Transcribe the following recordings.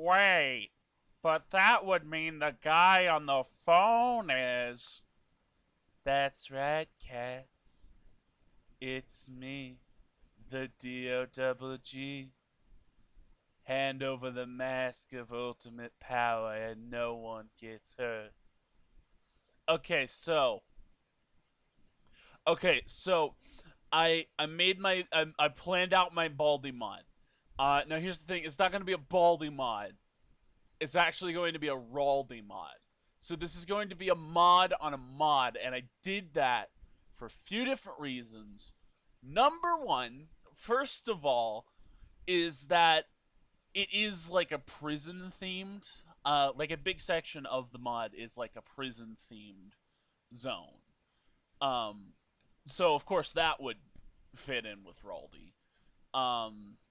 Wait, but that would mean the guy on the phone is. That's right, cats. It's me, the D-O-double-G. Hand over the mask of ultimate power and no one gets hurt. Okay, so. Okay, so I made my I planned out my Baldy mod. Now here's the thing: it's not going to be a Baldy mod. It's actually going to be a Raldi mod. So this is going to be a mod on a mod, and I did that for a few different reasons. Number one, first of all, is that it is like a prison themed, like a big section of the mod is like a prison themed zone. Um, so of course that would fit in with Raldi.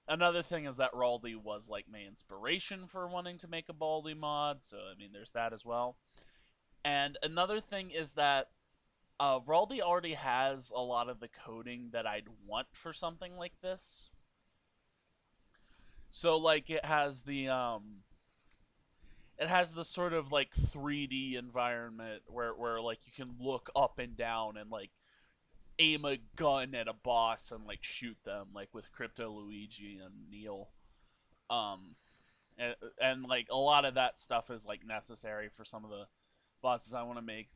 Another thing is that Raldi was like my inspiration for wanting to make a Baldy mod, so I mean there's that as well. And another thing is that Raldi already has a lot of the coding that I'd want for something like this. So like it has the sort of like 3D environment where like you can look up and down and like aim a gun at a boss and like shoot them like with Crypto Luigi and Neil. Um, and like a lot of that stuff is like necessary for some of the bosses I want to make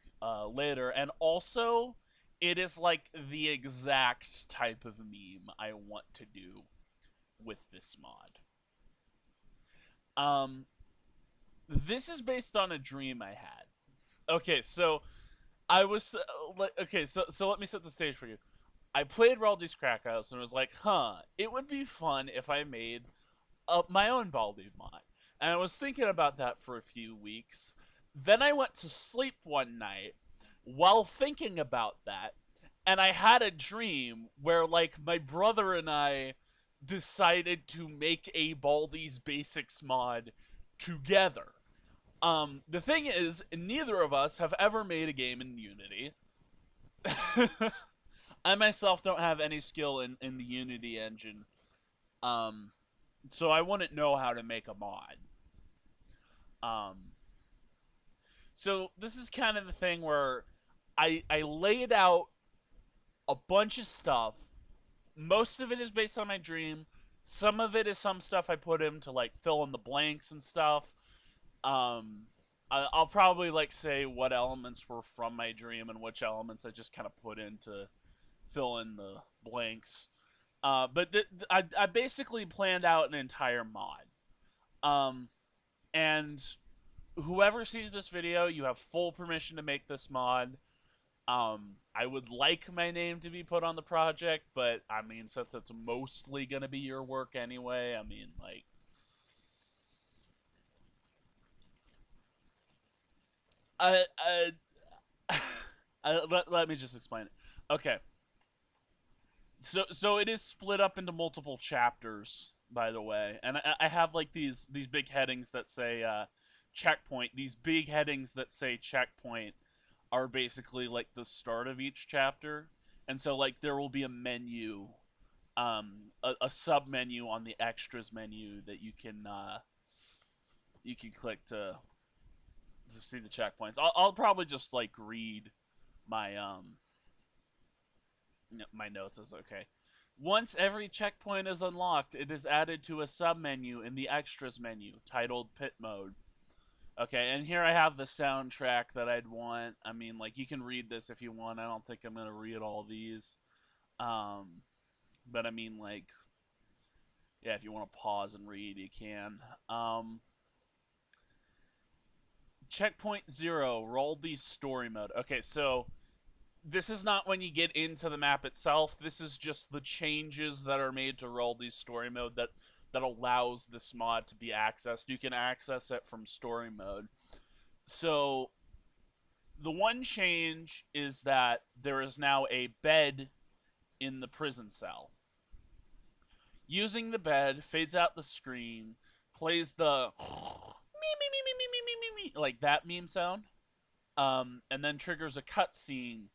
later. And also, it is like the exact type of meme I want to do with this mod. Um, this is based on a dream I had. Okay, so I was okay. So let me set the stage for you. I played Raldi's Crack House and was like, huh, it would be fun if I made my own Baldi mod. And I was thinking about that for a few weeks. Then I went to sleep one night while thinking about that, and I had a dream where, like, my brother and I decided to make a Baldi's Basics mod together. The thing is, neither of us have ever made a game in Unity. I myself don't have any skill in the Unity engine. Um, so I wouldn't know how to make a mod. Um, so this is kind of the thing where I laid out a bunch of stuff. Most of it is based on my dream. Some of it is some stuff I put in to like fill in the blanks and stuff. I'll probably like say what elements were from my dream and which elements I just kind of put in to fill in the blanks. I basically planned out an entire mod. Um, and whoever sees this video, you have full permission to make this mod. I would like my name to be put on the project, but I mean, since it's mostly gonna be your work anyway, I mean, like, uh, let me just explain it. Okay, so it is split up into multiple chapters, by the way, and I have like these big headings that say checkpoint. These big headings that say checkpoint are basically like the start of each chapter, and so like there will be a menu, a sub menu on the extras menu that you can click to see the checkpoints. I'll probably just like read my my notes as okay. Once every checkpoint is unlocked, it is added to a submenu in the extras menu titled Pit Mode. Okay, and here I have the soundtrack that I'd want. I mean, like, you can read this if you want. I don't think I'm going to read all these. Um, but I mean, like, yeah, if you want to pause and read, you can. Checkpoint 0, Raldi's story mode. Okay, so this is not when you get into the map itself. This is just the changes that are made to Raldi's story mode that allows this mod to be accessed. You can access it from story mode. So the one change is that there is now a bed in the prison cell. Using the bed fades out the screen, plays the me me me me me me me me like that meme sound, and then triggers a cutscene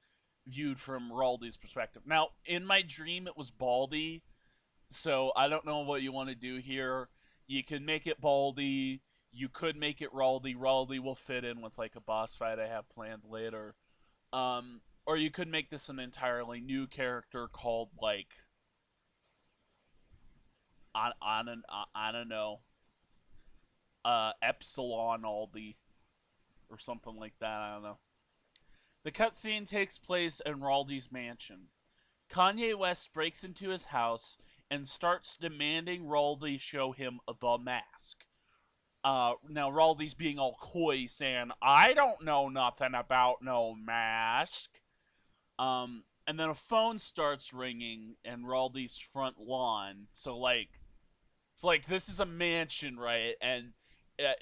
viewed from Raldi's perspective. Now, in my dream, it was Baldy, so I don't know what you want to do here. You can make it Baldy. You could make it Raldi. Raldi will fit in with like a boss fight I have planned later. Or you could make this an entirely new character called like I don't know, Epsilon Aldi or something like that. I don't know. The cutscene takes place in Raldi's mansion. Kanye West breaks into his house and starts demanding Raldi show him the mask. Now Raldi's being all coy, saying, "I don't know nothing about no mask." And then a phone starts ringing in Raldi's front lawn. So this is a mansion, right? And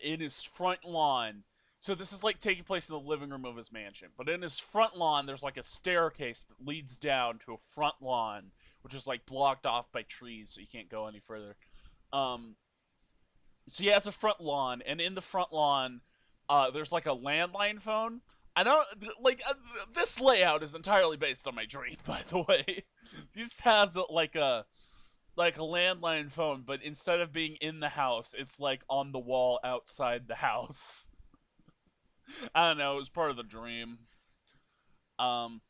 in his front lawn, so this is like taking place in the living room of his mansion. But in his front lawn, there's like a staircase that leads down to a front lawn, which is like blocked off by trees, so you can't go any further. Um, so he has a front lawn, and in the front lawn, there's like a landline phone. I don't like this layout is entirely based on my dream, by the way. He just has like a landline phone, but instead of being in the house, it's like on the wall outside the house. I don't know. It was part of the dream. Um,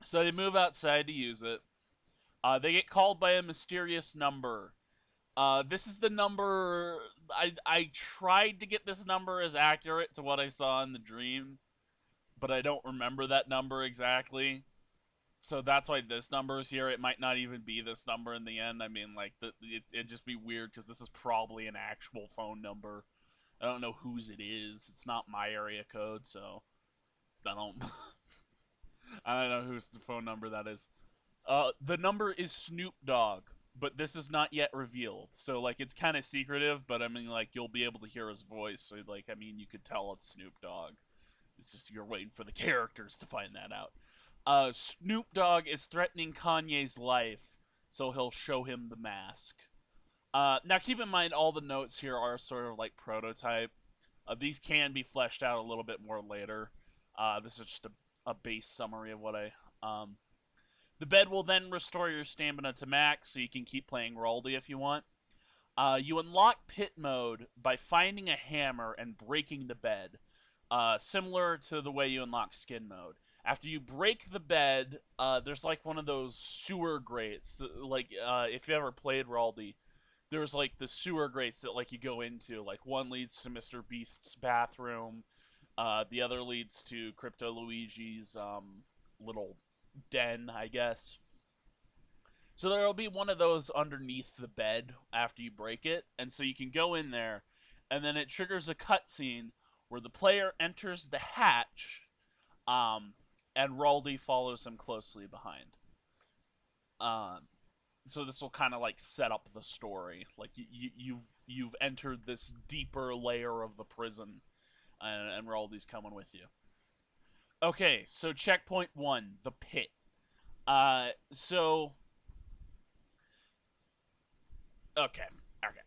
so they move outside to use it. They get called by a mysterious number. This is the number. I tried to get this number as accurate to what I saw in the dream, but I don't remember that number exactly. So that's why this number is here. It might not even be this number in the end. I mean, like, it'd just be weird because this is probably an actual phone number. I don't know whose it is. It's not my area code, so I don't. I don't know whose the phone number that is. The number is Snoop Dogg, but this is not yet revealed. So like, it's kind of secretive, but I mean, like, you'll be able to hear his voice. So like, I mean, you could tell it's Snoop Dogg. It's just you're waiting for the characters to find that out. Snoop Dogg is threatening Kanye's life, so he'll show him the mask. Now, keep in mind, all the notes here are sort of like prototype. These can be fleshed out a little bit more later. This is just a base summary of what I. The bed will then restore your stamina to max, so you can keep playing Raldi if you want. You unlock pit mode by finding a hammer and breaking the bed, similar to the way you unlock skin mode. After you break the bed, there's like one of those sewer grates. Like, if you ever played Raldi, there's like the sewer grates that like you go into. Like, one leads to Mr. Beast's bathroom, the other leads to Crypto Luigi's little den, I guess. So there'll be one of those underneath the bed after you break it, and so you can go in there, and then it triggers a cutscene where the player enters the hatch, um, and Raldi follows him closely behind. Um, so this will kind of like set up the story. Like you've entered this deeper layer of the prison, and Raldi's coming with you. Okay, so checkpoint one, the pit. So okay, okay.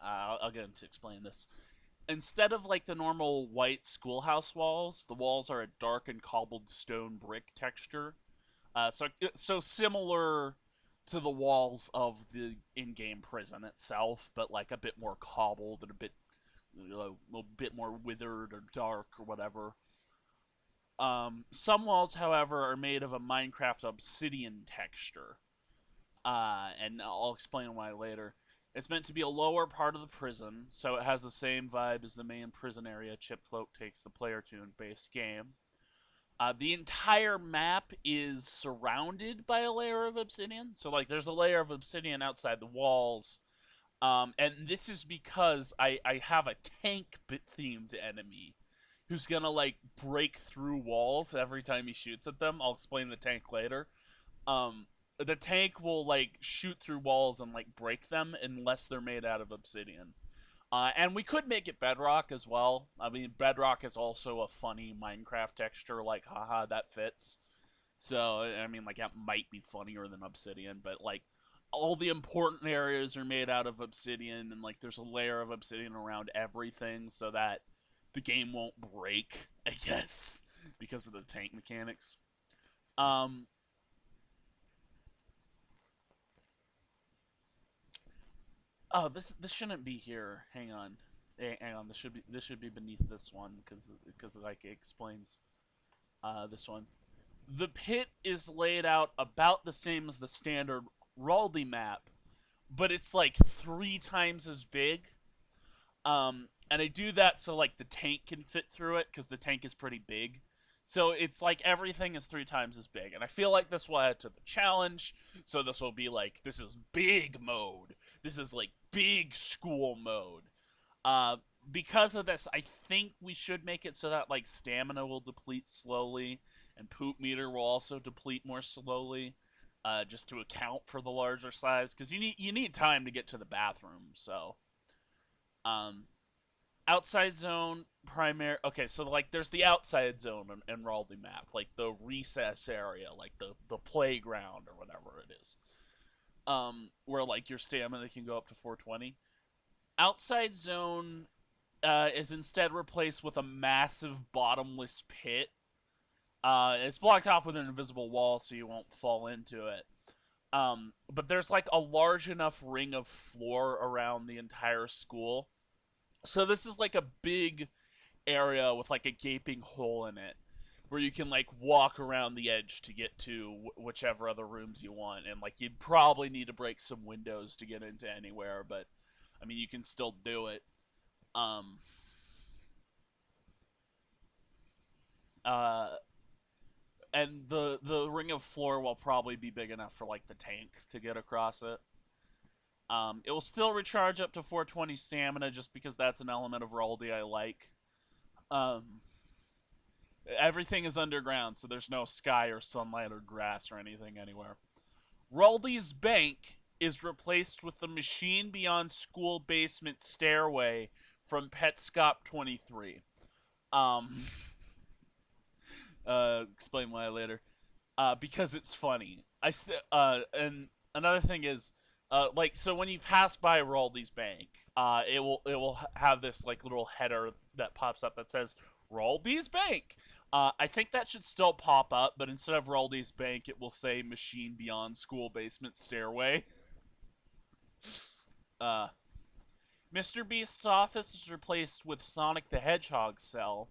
I'll get into explain this. Instead of like the normal white schoolhouse walls, the walls are a dark and cobbled stone brick texture. So similar to the walls of the in-game prison itself, but like a bit more cobbled and a bit more withered or dark or whatever. Some walls, however, are made of a Minecraft obsidian texture, and I'll explain why later. It's meant to be a lower part of the prison, so it has the same vibe as the main prison area Chip Float takes the player to in base game. The entire map is surrounded by a layer of obsidian. So, like, there's a layer of obsidian outside the walls. And this is because I have a tank themed enemy who's gonna, like, break through walls every time he shoots at them. I'll explain the tank later. The tank will, like, shoot through walls and, like, break them unless they're made out of obsidian. And we could make it bedrock as well. I mean, bedrock is also a funny Minecraft texture, like, haha, that fits. So, I mean, like, it might be funnier than obsidian, but, like, all the important areas are made out of obsidian, and, like, there's a layer of obsidian around everything so that the game won't break, I guess, because of the tank mechanics. Um, oh, this shouldn't be here. Hang on. Hang on, this should be beneath this one because like it explains this one. The pit is laid out about the same as the standard Raldi map, but it's like 3 times as big. And I do that so like the tank can fit through it because the tank is pretty big. So it's like everything is 3 times as big, and I feel like this will add to the challenge. So this will be like this is big mode. This is like big school mode. Uh, because of this, I think we should make it so that like stamina will deplete slowly, and poop meter will also deplete more slowly, just to account for the larger size. Because you need time to get to the bathroom. So, um, outside zone, primary. Okay, so like there's the outside zone in Raldi map, like the recess area, like the playground or whatever it is. Where like your stamina can go up to 420. Outside zone is instead replaced with a massive bottomless pit. It's blocked off with an invisible wall so you won't fall into it. But there's like a large enough ring of floor around the entire school. So this is like a big area with like a gaping hole in it where you can like walk around the edge to get to whichever other rooms you want, and like you'd probably need to break some windows to get into anywhere, but I mean you can still do it. Um, uh, and the ring of floor will probably be big enough for like the tank to get across it. It will still recharge up to 420 stamina just because that's an element of Raldi I like. Um, Everything is underground, so there's no sky or sunlight or grass or anything anywhere. Raldi's bank is replaced with the machine beyond school basement stairway from Petscop 23. Um, explain why later. Because it's funny. And another thing is, like so when you pass by Raldi's bank, it will have this like little header that pops up that says Raldi's bank. I think that should still pop up, but instead of Raldi's bank, it will say machine beyond school basement stairway. Uh, Mr. Beast's office is replaced with Sonic the Hedgehog cell.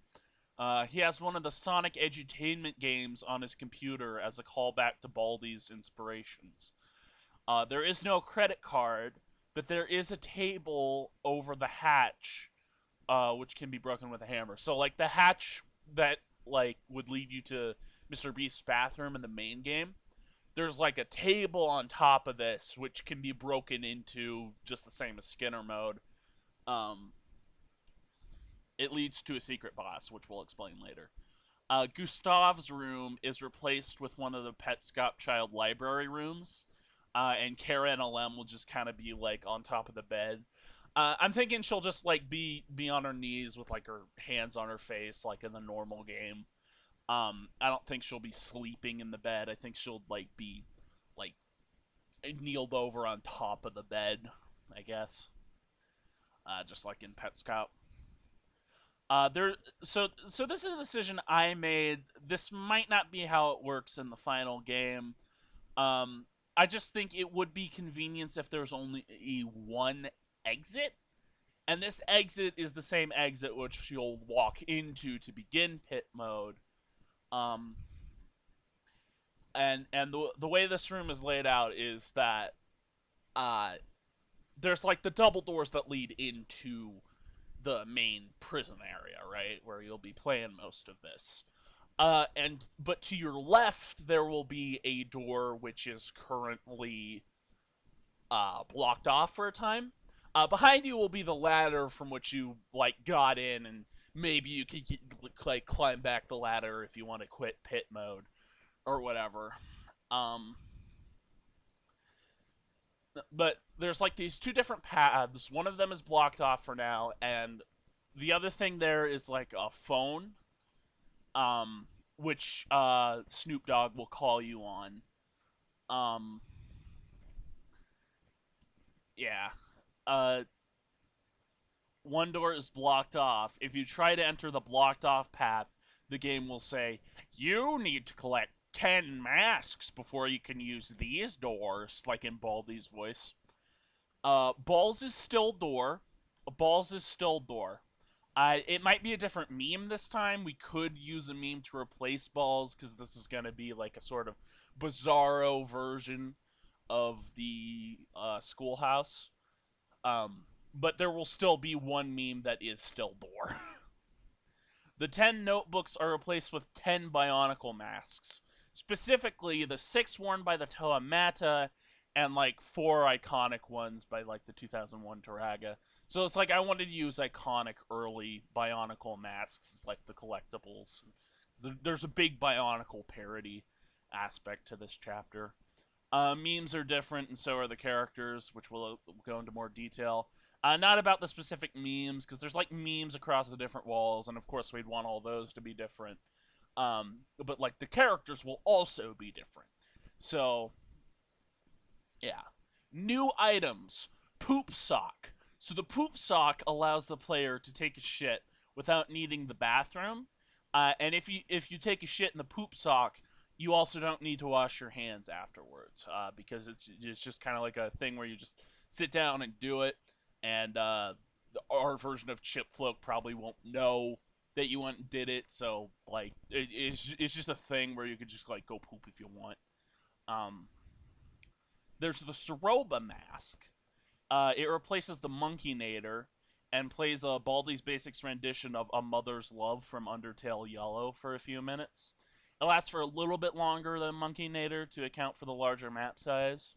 He has one of the Sonic edutainment games on his computer as a callback to Baldi's inspirations. There is no credit card, but there is a table over the hatch, which can be broken with a hammer. So, like the hatch that like would lead you to Mr. Beast's bathroom in the main game, there's like a table on top of this which can be broken into just the same as Skinner mode. Um, it leads to a secret boss, which we'll explain later. Gustav's room is replaced with one of the Petscop Child library rooms, and Kara and Alem will just kind of be like on top of the bed. I'm thinking she'll just like be on her knees with like her hands on her face, like in the normal game. I don't think she'll be sleeping in the bed. I think she'll like be like kneeled over on top of the bed, I guess. Just like in Petscop. There. So this is a decision I made. This might not be how it works in the final game. Um, I just think it would be convenience if there's only one exit, and this exit is the same exit which you'll walk into to begin pit mode. Um, and the way this room is laid out is that uh, there's like the double doors that lead into the main prison area, right, where you'll be playing most of this. And but to your left there will be a door which is currently blocked off for a time. Behind you will be the ladder from which you like got in, and maybe you could like climb back the ladder if you want to quit pit mode or whatever. Um, but there's like these two different paths. One of them is blocked off for now, and the other thing there is like a phone, which Snoop Dogg will call you on. Um, yeah. Uh, one door is blocked off. If you try to enter the blocked off path, the game will say, you need to collect 10 masks before you can use these doors, like in Baldi's voice. Balls is still door. Balls is still door. It might be a different meme this time. We could use a meme to replace balls because this is going to be like a sort of bizarro version of the schoolhouse. But there will still be one meme that is still door. The 10 notebooks are replaced with 10 Bionicle masks. Specifically, the 6 worn by the Toa Mata and like 4 iconic ones by like the 2001 Taraga. So it's like I wanted to use iconic early Bionicle masks as like the collectibles. There's a big Bionicle parody aspect to this chapter. Memes are different, and so are the characters, which we'll go into more detail. Not about the specific memes, because there's like memes across the different walls, and of course we'd want all those to be different. But like the characters will also be different. So yeah, new items: poop sock. So the poop sock allows the player to take a shit without needing the bathroom. And if you take a shit in the poop sock, you also don't need to wash your hands afterwards because it's just kind of like a thing where you just sit down and do it. And our version of Chip Float probably won't know that you went and did it. So like it's just a thing where you could just like go poop if you want. Um, there's the Soroba mask. It replaces the Monkey Nader and plays a Baldi's Basics rendition of A Mother's Love from Undertale Yellow for a few minutes. It lasts for a little bit longer than Monkey Nader to account for the larger map size.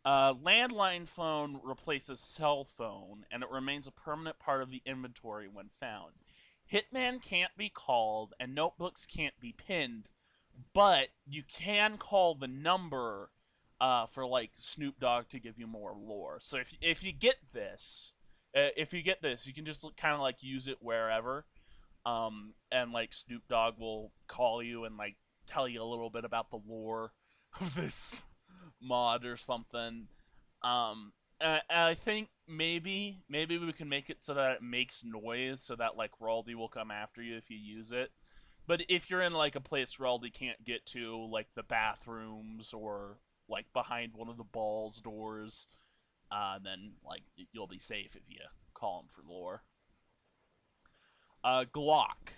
Landline phone replaces cell phone, and it remains a permanent part of the inventory when found. Hitman can't be called, and notebooks can't be pinned, but you can call the number for like Snoop Dogg to give you more lore. So if you get this, you can just kind of like use it wherever, and like Snoop Dogg will call you and like tell you a little bit about the lore of this mod or something. And I think maybe we can make it so that it makes noise, so that like Raldi will come after you if you use it. But if you're in like a place Raldi can't get to, like the bathrooms or like behind one of the balls doors, then like you'll be safe if you call him for lore. Glock,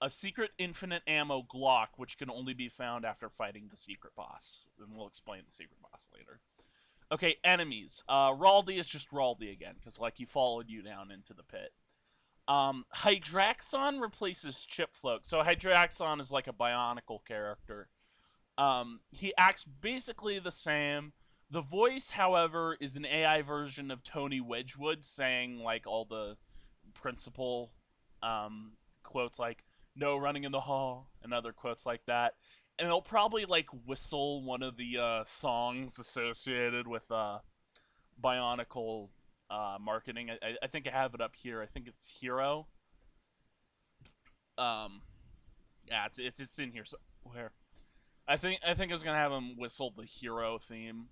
a secret infinite ammo Glock, which can only be found after fighting the secret boss. And we'll explain the secret boss later. Okay, enemies. Raldi is just Raldi again, because like he followed you down into the pit. Hydraxon replaces Chipfloak. So Hydraxon is like a Bionicle character. He acts basically the same. The voice, however, is an AI version of Tony Wedgwood saying like all the principal quotes like "No running in the hall" and other quotes like that. And it'll probably like whistle one of the songs associated with Bionicle marketing. I think I have it up here. I think it's Hero. Um, yeah, it's in here somewhere. I think I was gonna have him whistle the Hero theme.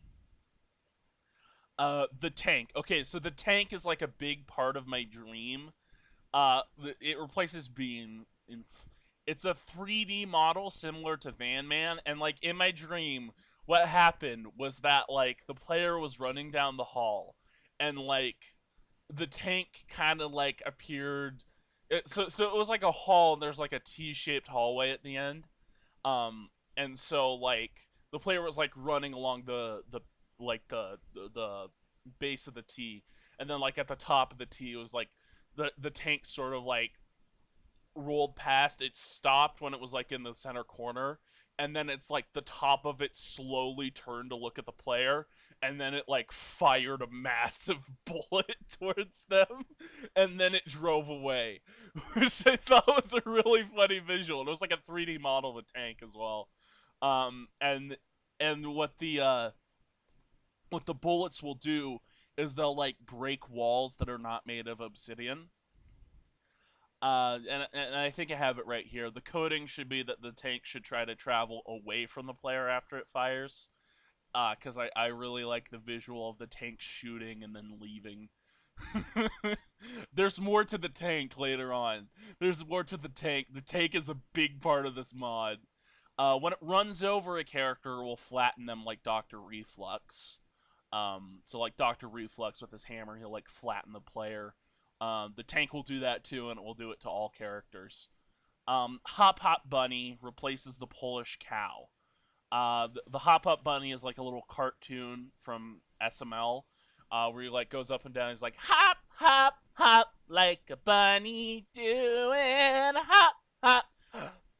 The tank. Okay, so the tank is like a big part of my dream. It replaces Bean. It's a 3D model similar to Van Man, and like in my dream, what happened was that like the player was running down the hall, and like the tank kind of like appeared. So it was like a hall, and there's like a T-shaped hallway at the end. And so like the player was like running along the like the base of the T, and then like at the top of the T it was like the tank sort of like rolled past. It stopped when it was like in the center corner, and then it's like the top of it slowly turned to look at the player, and then it like fired a massive bullet towards them, and then it drove away, which I thought was a really funny visual. It was like a 3D model of a tank as well. And what the bullets will do is they'll like break walls that are not made of obsidian. And I think I have it right here. The coding should be that the tank should try to travel away from the player after it fires. Because I really like the visual of the tank shooting and then leaving. There's more to the tank later on. There's more to the tank. The tank is a big part of this mod. When it runs over a character, it will flatten them like Dr. Reflux. So like Dr. Reflux with his hammer, he'll like flatten the player The tank will do that too, and it will do it to all characters. Hop Hop Bunny replaces the Polish cow. The Hop Hop Bunny is like a little cartoon from SML, where he like goes up and down. He's like hop hop hop like a bunny doing hop hop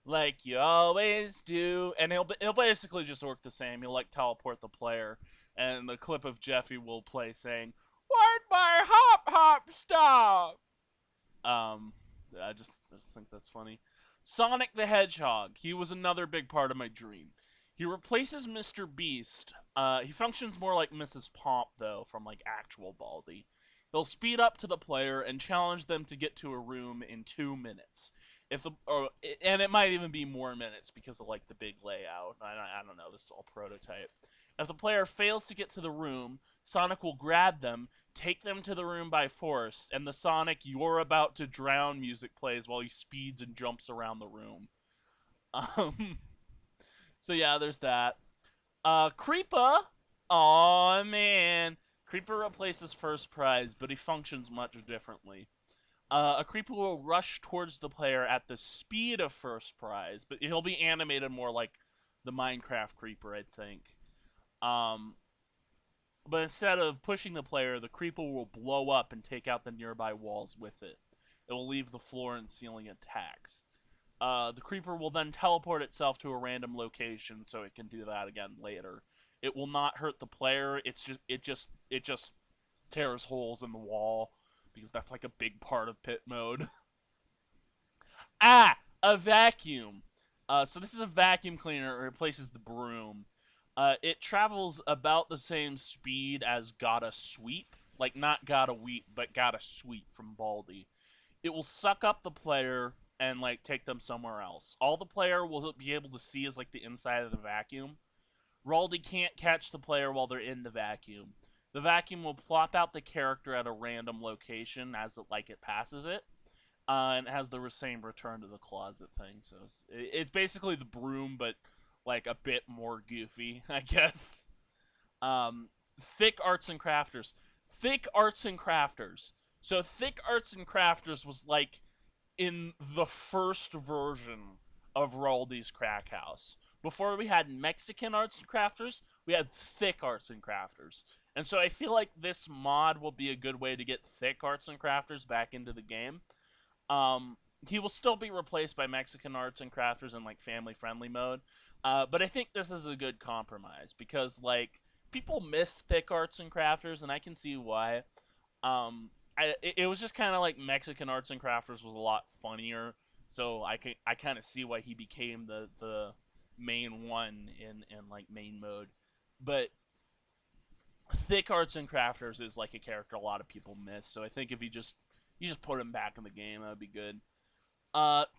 like you always do, and he'll basically just work the same. He'll like teleport the player, and the clip of Jeffy will play saying, "Why'd my hop hop stop?" Um, I just think that's funny. Sonic the Hedgehog. He was another big part of my dream. He replaces Mr. Beast. He functions more like Mrs. Pomp though, from like actual Baldi. He'll speed up to the player and challenge them to get to a room in 2 minutes. If the and it might even be more minutes because of like the big layout. I don't know. This is all prototype. If the player fails to get to the room, Sonic will grab them, take them to the room by force, and the Sonic "You're About to Drown" music plays while he speeds and jumps around the room. Um, so yeah, there's that. Creeper. Aw, man. Creeper replaces First Prize, but he functions much differently. A creeper will rush towards the player at the speed of First Prize, but he'll be animated more like the Minecraft creeper, I think. Um, but instead of pushing the player, the creeper will blow up and take out the nearby walls with it. It will leave the floor and ceiling intact. The creeper will then teleport itself to a random location, so it can do that again later. It will not hurt the player. It just tears holes in the wall because that's like a big part of pit mode. A vacuum. So this is a vacuum cleaner. It replaces the broom. It travels about the same speed as Gotta Sweep, like not Gotta Weep, but Gotta Sweep from Baldi. It will suck up the player and like take them somewhere else. All the player will be able to see is like the inside of the vacuum. Raldi can't catch the player while they're in the vacuum. The vacuum will plop out the character at a random location as it passes it, and it has the same return to the closet thing. So it's basically the broom, but like a bit more goofy, I guess. Thick Arts and Crafters. Thick Arts and Crafters. So Thick Arts and Crafters was like in the first version of Raldi's Crack House. Before we had Mexican Arts and Crafters, we had Thick Arts and Crafters. And so I feel like this mod will be a good way to get Thick Arts and Crafters back into the game. Um, he will still be replaced by Mexican Arts and Crafters in like family friendly mode. But I think this is a good compromise because like people miss Thick Arts and Crafters, and I can see why. It was just kind of like Mexican Arts and Crafters was a lot funnier, so I kind of see why he became the main one in like main mode. But Thick Arts and Crafters is like a character a lot of people miss, so I think if you just put him back in the game, that would be good.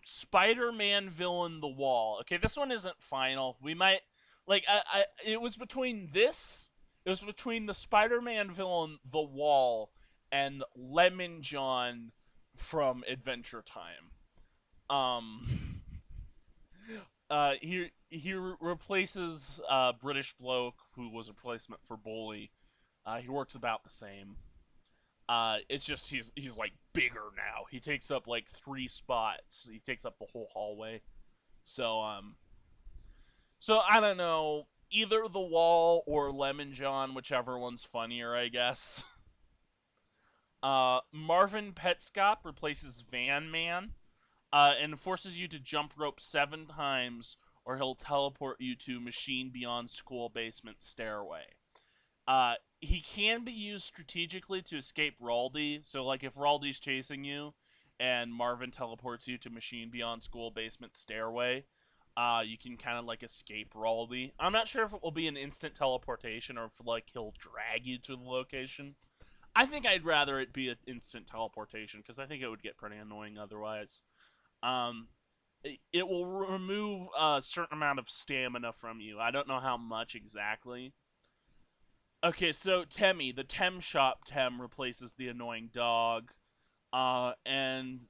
Spider-Man villain The Wall. Okay, this one isn't final. We might like it was between this. It was between the Spider-Man villain The Wall and Lemon John from Adventure Time. Um, he replaces British bloke who was a replacement for Bully. He works about the same. It's just he's like bigger now. He takes up like 3 spots. He takes up the whole hallway. So so I don't know. Either the Wall or Lemon John, whichever one's funnier, I guess. Marvin Petscop replaces Van Man, and forces you to jump rope 7 times, or he'll teleport you to Machine Beyond School Basement Stairway. He can be used strategically to escape Raldi. So, like, if Raldi's chasing you and Marvin teleports you to Machine Beyond School Basement Stairway, you can kind of, like, escape Raldi. I'm not sure if it will be an instant teleportation or if, like, he'll drag you to the location. I think I'd rather it be an instant teleportation because I think it would get pretty annoying otherwise. Um, it will remove a certain amount of stamina from you. I don't know how much exactly. Okay, so Temmie, the Tem Shop Tem replaces the annoying dog, and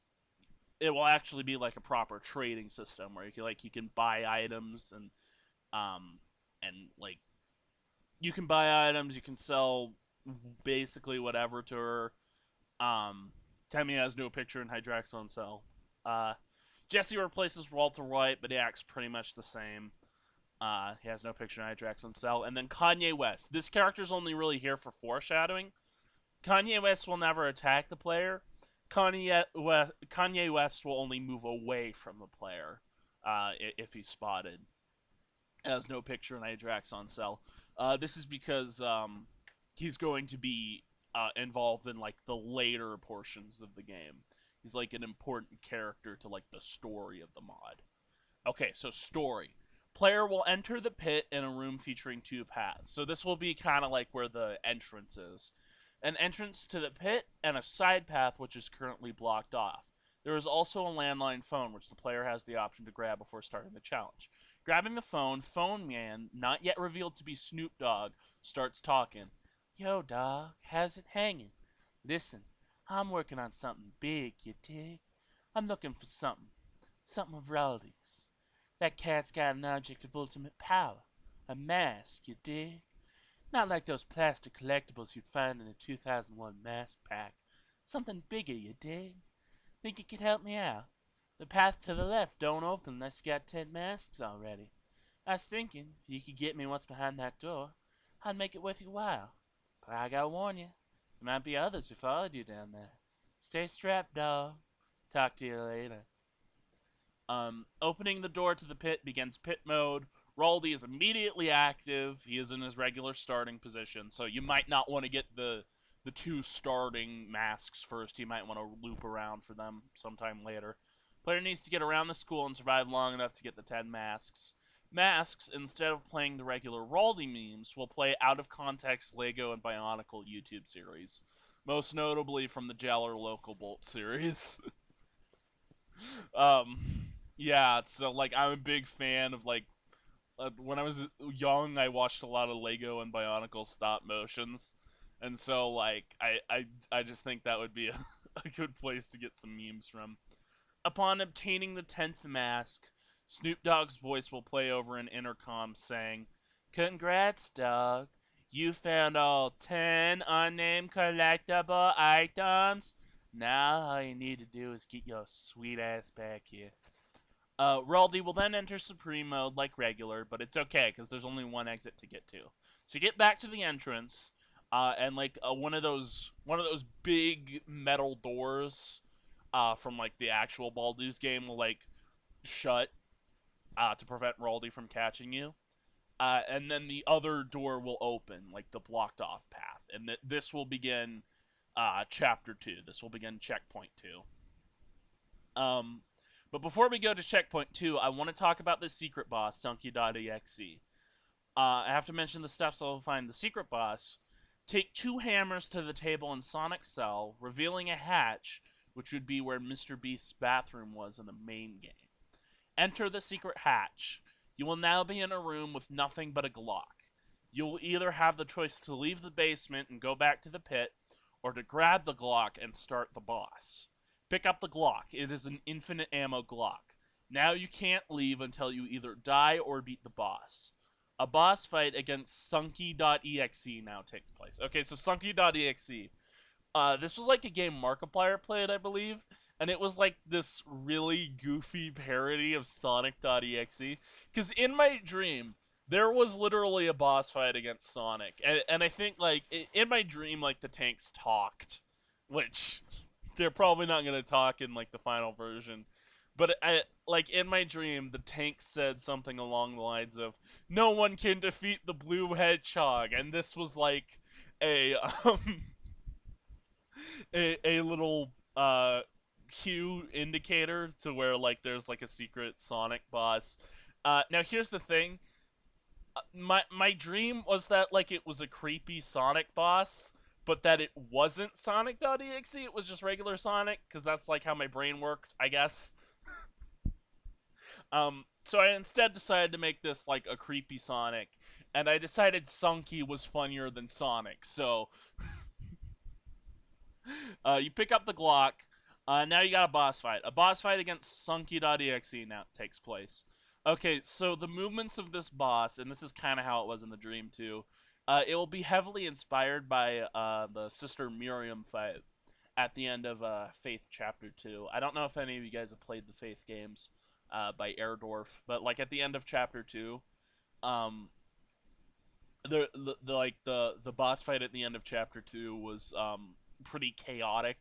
it will actually be like a proper trading system where you can buy items and like you can buy items, you can sell basically whatever to her. Um, Temmie has no picture in Hydraxon Cell. Uh, Jesse replaces Walter White, but he acts pretty much the same. He has no picture in Hydraxon Cell. And then Kanye West. This character's only really here for foreshadowing. Kanye West will never attack the player. Kanye West will only move away from the player if he's spotted. Has no picture in Hydraxon Cell. This is because he's going to be involved in like the later portions of the game. He's like an important character to like the story of the mod. Okay, so story. Player will enter the pit in a room featuring two paths. So this will be kind of like where the entrance is. An entrance to the pit and a side path which is currently blocked off. There is also a landline phone which the player has the option to grab before starting the challenge. Grabbing the phone, Phone Man, not yet revealed to be Snoop Dogg, starts talking. Yo, dog, how's it hanging? Listen, I'm working on something big, you dig? I'm looking for something of Raldi's. That cat's got an object of ultimate power. A mask, you dig? Not like those plastic collectibles you'd find in a 2001 mask pack. Something bigger, you dig? Think you could help me out? The path to the left don't open unless you got 10 masks already. I was thinking, if you could get me what's behind that door, I'd make it worth your while. But I gotta warn you, there might be others who followed you down there. Stay strapped, dog. Talk to you later. Opening the door to the pit begins pit mode. Raldi is immediately active. He is in his regular starting position, so you might not want to get the two starting masks first. You might want to loop around for them sometime later. Player needs to get around the school and survive long enough to get the 10 masks. Masks, instead of playing the regular Raldi memes, will play out of context Lego and Bionicle YouTube series. Most notably from the Jaller Local Bolt series. um, yeah, so like I'm a big fan of like when I was young, I watched a lot of Lego and Bionicle stop motions, and so like I just think that would be a good place to get some memes from. Upon obtaining the 10th mask, Snoop Dogg's voice will play over an intercom saying, "Congrats, dog. You found all 10 unnamed collectible items. Now all you need to do is get your sweet ass back here." Raldi will then enter Supreme mode like regular, but it's okay because there's only one exit to get to. So you get back to the entrance, and like one of those big metal doors from like the actual Baldur's game will like shut to prevent Raldi from catching you. And then the other door will open, like the blocked off path, and this will begin chapter 2. This will begin checkpoint 2. But before we go to checkpoint 2, I want to talk about the secret boss, Sunky.EXE. I have to mention the steps I'll find the secret boss. Take 2 hammers to the table in Sonic's cell, revealing a hatch, which would be where Mr. Beast's bathroom was in the main game. Enter the secret hatch. You will now be in a room with nothing but a Glock. You will either have the choice to leave the basement and go back to the pit, or to grab the Glock and start the boss. Pick up the Glock. It is an infinite ammo Glock. Now you can't leave until you either die or beat the boss. A boss fight against Sunky.EXE now takes place. Okay, so Sunky.EXE. This was like a game Markiplier played, I believe, and it was like this really goofy parody of Sonic.exe. Because in my dream, there was literally a boss fight against Sonic, and I think like in my dream, like the tanks talked, which they're probably not gonna talk in like the final version. But like in my dream, the tank said something along the lines of "No one can defeat the blue hedgehog," and this was like a a little cue indicator to where like there's like a secret Sonic boss. Now here's the thing. My dream was that like it was a creepy Sonic boss, but that it wasn't Sonic.exe. It was just regular Sonic because that's like how my brain worked, I guess. So I instead decided to make this like a creepy Sonic, and I decided Sunky was funnier than Sonic. So you pick up the Glock. Now you got a boss fight. A boss fight against Sunky.exe now takes place. Okay, so the movements of this boss, and this is kind of how it was in the dream too, it will be heavily inspired by the Sister Miriam fight. at the end of Faith Chapter 2. I don't know if any of you guys have played the Faith games by Erdorf, but like at the end of Chapter 2, um, the boss fight at the end of Chapter 2 was pretty chaotic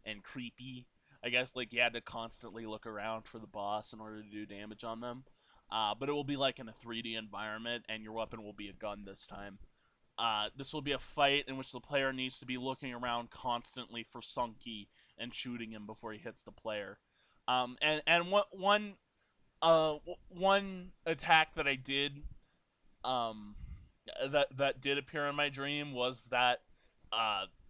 and creepy. I guess like you had to constantly look around for the boss in order to do damage on them. But it will be like in a 3D environment, and your weapon will be a gun this time. This will be a fight in which the player needs to be looking around constantly for Sunky and shooting him before he hits the player. One attack that I did um, that did appear in my dream was that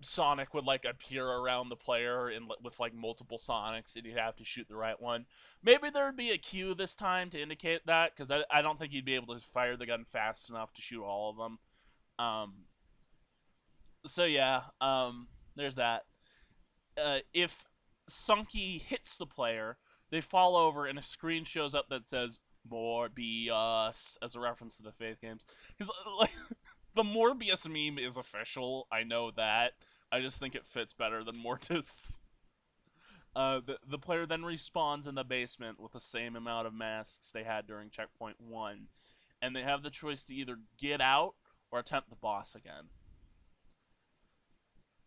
Sonic would like appear around the player in with like multiple Sonics, and you'd have to shoot the right one. Maybe there would be a cue this time to indicate that, because I don't think you'd be able to fire the gun fast enough to shoot all of them. Um, so yeah, there's that. If Sunky hits the player, they fall over and a screen shows up that says Morbius as a reference to the Faith games. Because like, the Morbius meme is official. I know that. I just think it fits better than Mortis. The player then respawns in the basement with the same amount of masks they had during checkpoint 1, and they have the choice to either get out or attempt the boss again.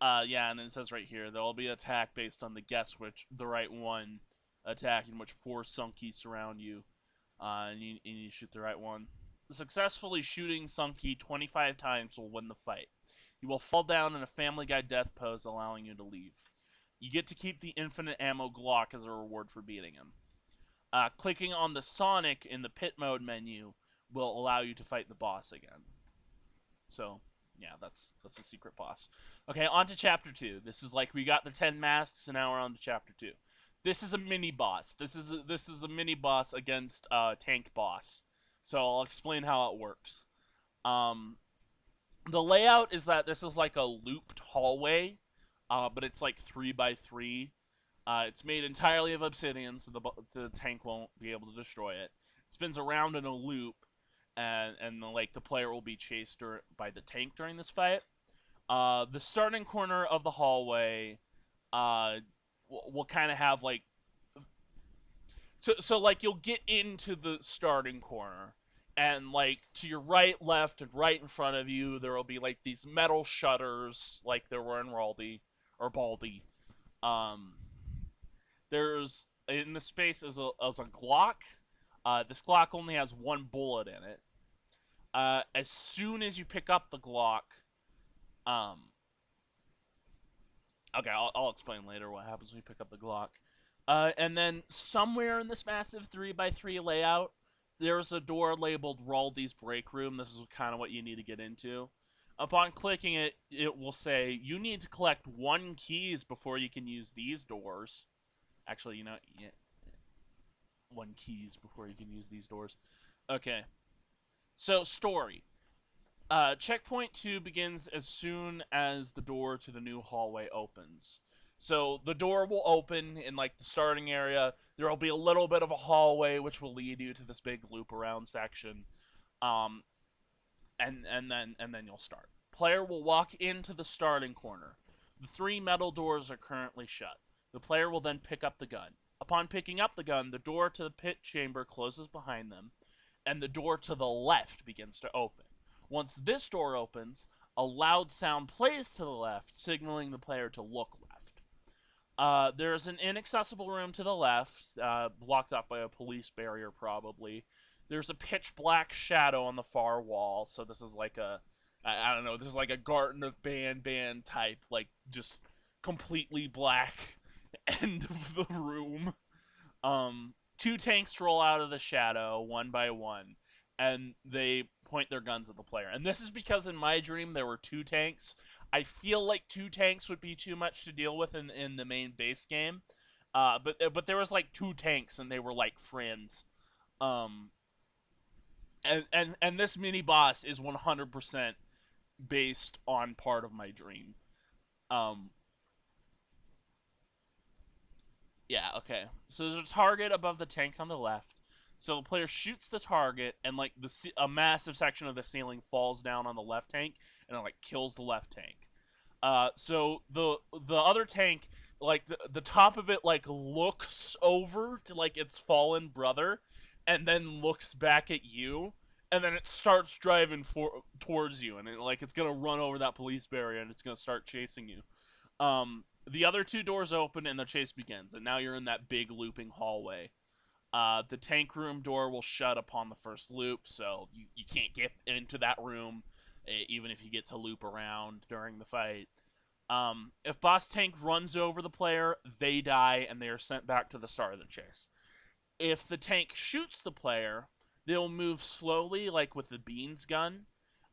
Yeah, and it says right here there will be an attack based on the guess which the right one attack in which 4 Sunkies surround you, and you shoot the right one. Successfully shooting Sunky 25 times will win the fight. You will fall down in a Family Guy death pose, allowing you to leave. You get to keep the infinite ammo Glock as a reward for beating him. Clicking on the Sonic in the pit mode menu will allow you to fight the boss again. So, yeah, that's a secret boss. Okay, on to Chapter 2. This is like we got the 10 masks, and now we're on to Chapter 2. This is a mini boss. This is a mini boss against tank boss. So I'll explain how it works. The layout is that this is like a looped hallway, but it's like 3x3. It's made entirely of obsidian, so the tank won't be able to destroy it. It spins around in a loop, and like the player will be chased by the tank during this fight. The starting corner of the hallway will kind of have like so like you'll get into the starting corner, and like to your right, left, and right in front of you there will be like these metal shutters like there were in Raldi or Baldi. Um, there's in the space as a Glock. This Glock only has 1 bullet in it. As soon as you pick up the Glock, um, okay, I'll explain later what happens when you pick up the Glock. And then somewhere in this massive 3x3 layout, there's a door labeled Raldi's Break Room. This is kind of what you need to get into. Upon clicking it, it will say, you need to collect 1 keys before you can use these doors. Actually, you know, yeah, 1 keys before you can use these doors. Okay. So, story. Checkpoint 2 begins as soon as the door to the new hallway opens. So the door will open in like the starting area. There will be a little bit of a hallway which will lead you to this big loop around section. Um, and then you'll start. Player will walk into the starting corner. The 3 metal doors are currently shut. The player will then pick up the gun. Upon picking up the gun, the door to the pit chamber closes behind them, and the door to the left begins to open. Once this door opens, a loud sound plays to the left, signaling the player to look left. There's an inaccessible room to the left, blocked off by a police barrier probably. There's a pitch black shadow on the far wall, so this is like I don't know, this is like a Garden of Band type, like just completely black end of the room. 2 tanks roll out of the shadow, 1 by 1, and they point their guns at the player. And this is because in my dream there were 2 tanks. I feel like 2 tanks would be too much to deal with in the main base game. But there was like 2 tanks and they were like friends. And this mini boss is 100% based on part of my dream. Yeah, okay. So there's a target above the tank on the left. So the player shoots the target, and like a massive section of the ceiling falls down on the left tank, and it like kills the left tank. So the other tank, like the top of it, like looks over to like its fallen brother, and then looks back at you, and then it starts driving towards you, and it's gonna run over that police barrier, and it's gonna start chasing you. The other two doors open, and the chase begins, and now you're in that big looping hallway. The tank room door will shut upon the first loop, so you can't get into that room, even if you get to loop around during the fight. If boss tank runs over the player, they die and they are sent back to the start of the chase. If the tank shoots the player, they'll move slowly, like with the beans gun,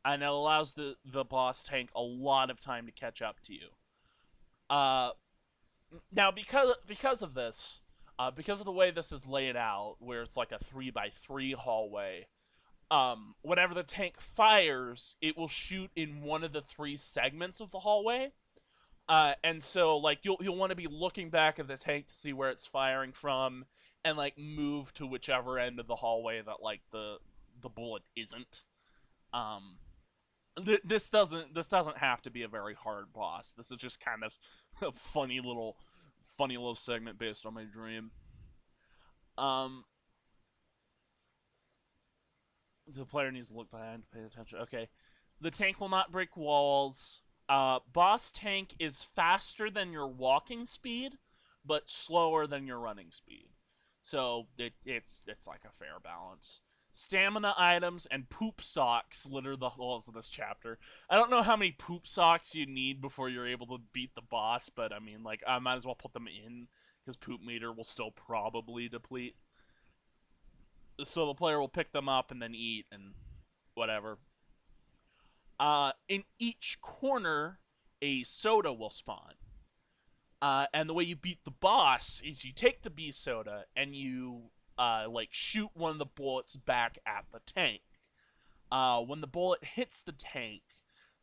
and it allows the boss tank a lot of time to catch up to you. Uh, Now because of this, because of the way this is laid out, where it's like a 3x3 hallway, whenever the tank fires, it will shoot in one of the three segments of the hallway. And so like you'll want to be looking back at the tank to see where it's firing from, and like move to whichever end of the hallway that like the bullet isn't. Um, this doesn't have to be a very hard boss. This is just kind of a funny little segment based on my dream. Um, the player needs to look behind to pay attention. Okay, the tank will not break walls. Boss tank is faster than your walking speed, but slower than your running speed. So it's like a fair balance. Stamina items and poop socks litter the halls of this chapter. I don't know how many poop socks you need before you're able to beat the boss, but I mean, like, I might as well put them in because poop meter will still probably deplete. So the player will pick them up and then eat and whatever. In each corner, a soda will spawn. And the way you beat the boss is you take the bee soda and you like shoot one of the bullets back at the tank. When the bullet hits the tank,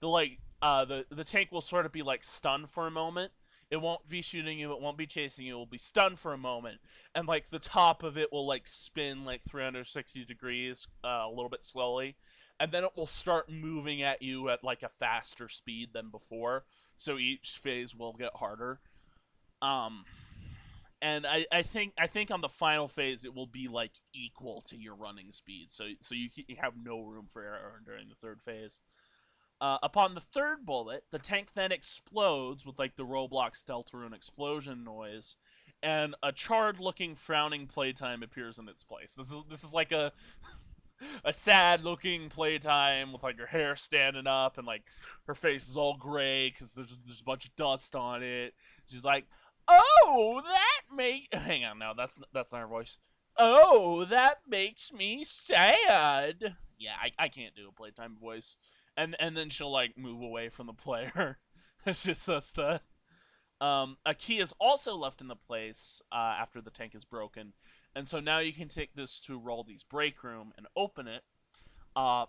the tank will sort of be like stunned for a moment. It won't be shooting you. It won't be chasing you. It will be stunned for a moment, and like the top of it will like spin like 360 degrees a little bit slowly, and then it will start moving at you at like a faster speed than before. So each phase will get harder. Um, and I think on the final phase it will be like equal to your running speed. So you have no room for error during the third phase. Upon the third bullet, the tank then explodes with like the Roblox Deltarune explosion noise, and a charred-looking, frowning playtime appears in its place. This is like a sad-looking playtime with like her hair standing up and like her face is all gray because there's a bunch of dust on it. She's like, "Oh, that make hang on, no, that's not her voice. Oh, that makes me sad." Yeah, I can't do a playtime voice, and then she'll like move away from the player. It's just such that. A key is also left in the place after the tank is broken, and so now you can take this to Raldi's break room and open it. Uh,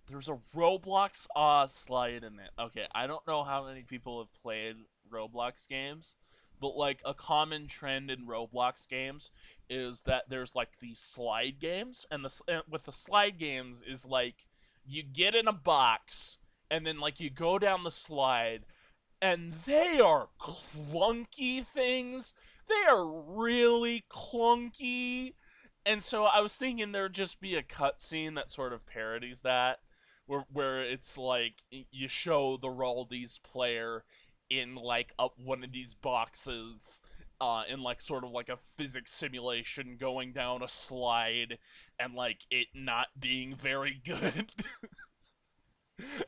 there's a Roblox slide in it. Okay, I don't know how many people have played Roblox games, but like a common trend in Roblox games is that there's like these slide games, and with the slide games is like you get in a box and then like you go down the slide, and they are clunky things. They are really clunky. And so I was thinking there'd just be a cutscene that sort of parodies that, where it's like you show the Raldi's player in like one of these boxes, in like sort of like a physics simulation going down a slide, and like it not being very good.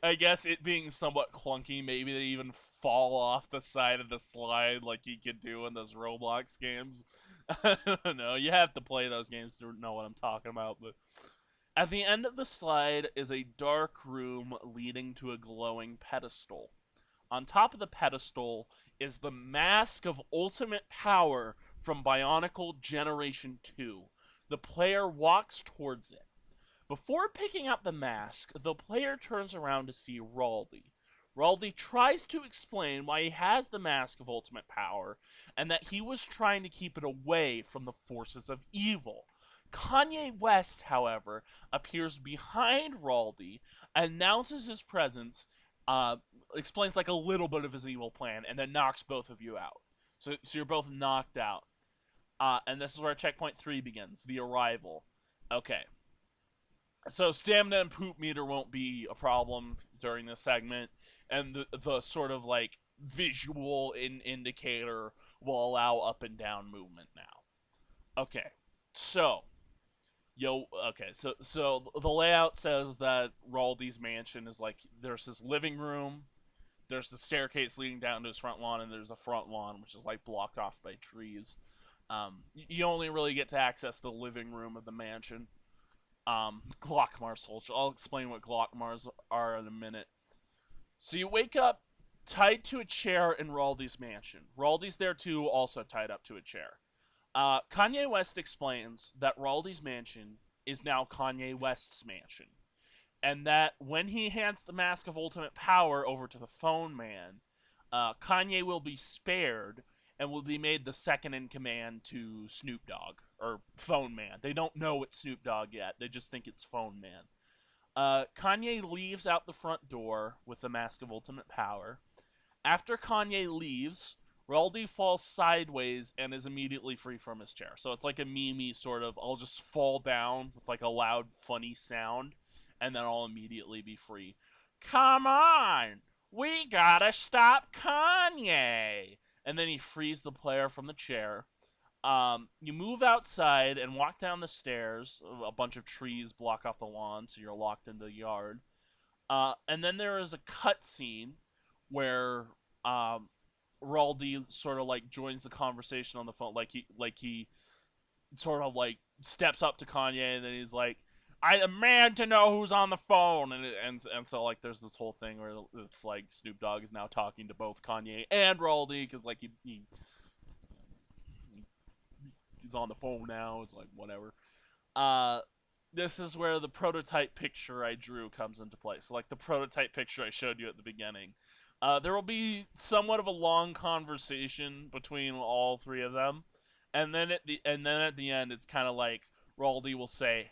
I guess it being somewhat clunky, maybe they even fall off the side of the slide like you could do in those Roblox games. I don't know. You have to play those games to know what I'm talking about. But at the end of the slide is a dark room leading to a glowing pedestal. On top of the pedestal is the Mask of Ultimate Power from Bionicle Generation 2. The player walks towards it. Before picking up the mask, the player turns around to see Raldi. Raldi tries to explain why he has the Mask of Ultimate Power, and that he was trying to keep it away from the forces of evil. Kanye West, however, appears behind Raldi, announces his presence, uh, explains like a little bit of his evil plan, and then knocks both of you out. So you're both knocked out. And this is where checkpoint 3 begins, the arrival. Okay. So stamina and poop meter won't be a problem during this segment, and the sort of like visual indicator will allow up and down movement now. Okay. So, so the layout says that Raldi's mansion is like there's his living room, there's the staircase leading down to his front lawn, and there's the front lawn, which is like blocked off by trees. You only really get to access the living room of the mansion. Glockmar Soldier. I'll explain what Glockmars are in a minute. So you wake up tied to a chair in Raldi's mansion. Raldi's there too, also tied up to a chair. Kanye West explains that Raldi's mansion is now Kanye West's mansion, and that when he hands the Mask of Ultimate Power over to the Phone Man, Kanye will be spared and will be made the second in command to Snoop Dogg, or Phone Man. They don't know it's Snoop Dogg yet, they just think it's Phone Man. Kanye leaves out the front door with the Mask of Ultimate Power. After Kanye leaves, Raldi falls sideways and is immediately free from his chair. So it's like a meme sort of, I'll just fall down with like a loud, funny sound, and then I'll immediately be free. Come on! We gotta stop Kanye! And then he frees the player from the chair. You move outside and walk down the stairs. A bunch of trees block off the lawn, so you're locked in the yard. And then there is a cutscene where Raldi sort of like joins the conversation on the phone, like he sort of like steps up to Kanye, and then he's like, "I demand to know who's on the phone," and so like there's this whole thing where it's like Snoop Dogg is now talking to both Kanye and Raldi because like he's on the phone now. It's like whatever. Uh, this is where the prototype picture I drew comes into play. So like the prototype picture I showed you at the beginning. There will be somewhat of a long conversation between all three of them, and then at the end, it's kind of like Raldi will say,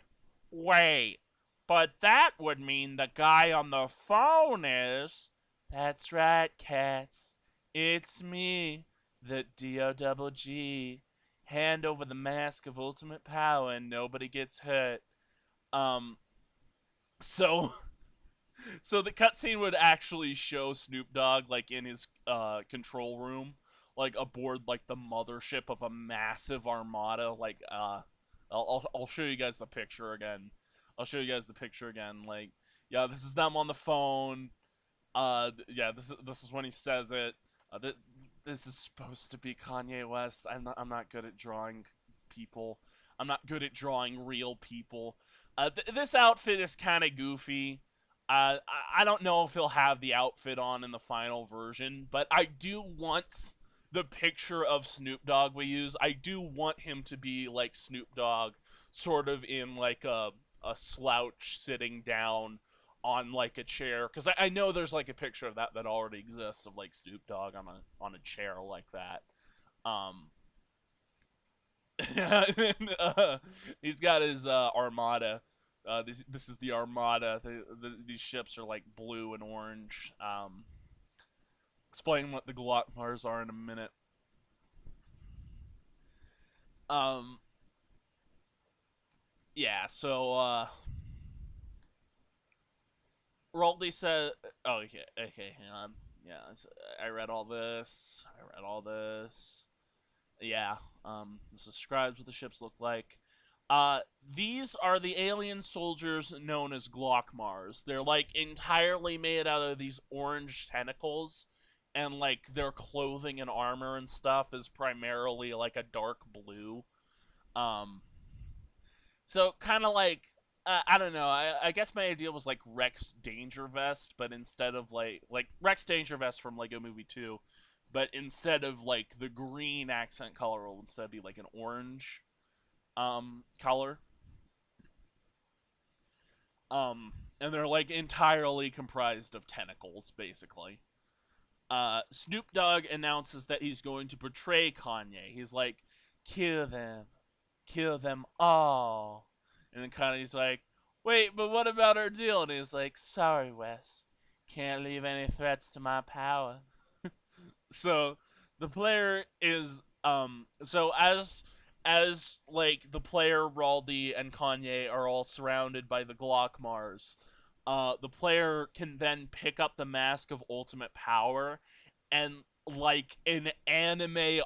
"Wait, but that would mean the guy on the phone is." That's right, cats. It's me, the DOGG. Hand over the Mask of Ultimate Power, and nobody gets hurt. Um, so so the cutscene would actually show Snoop Dogg like in his control room, like aboard like the mothership of a massive armada. Like I'll show you guys the picture again. I'll show you guys the picture again. Like yeah, this is them on the phone. Yeah, this is when he says it. This is supposed to be Kanye West. I'm not good at drawing people. I'm not good at drawing real people. This outfit is kind of goofy. I don't know if he'll have the outfit on in the final version, but I do want the picture of Snoop Dogg we use. I do want him to be like Snoop Dogg, sort of in like a slouch sitting down on like a chair, because I know there's like a picture of that already exists of like Snoop Dogg on a chair like that. Um, and, he's got his armada. This is the armada. These ships are like blue and orange. Explain what the Glockmars are in a minute. Um, yeah. So Raldi said, "Oh, okay, hang on. Yeah, I read all this. I read all this. Yeah. This describes what the ships look like. These are the alien soldiers known as Glockmars. They're like entirely made out of these orange tentacles, and like their clothing and armor and stuff is primarily like a dark blue. Um, so kind of like I don't know. I guess my idea was like Rex Danger Vest, but instead of like Rex Danger Vest from Lego Movie 2, but instead of like the green accent color, will instead be like an orange color. And they're like entirely comprised of tentacles, basically. Snoop Dogg announces that he's going to betray Kanye. He's like, kill them all. And then Kanye's like, wait, but what about our deal? And he's like, sorry, West, Can't leave any threats to my power. So the player is so as like the player Raldi and Kanye are all surrounded by the Glockmars, the player can then pick up the Mask of Ultimate Power, and like an anime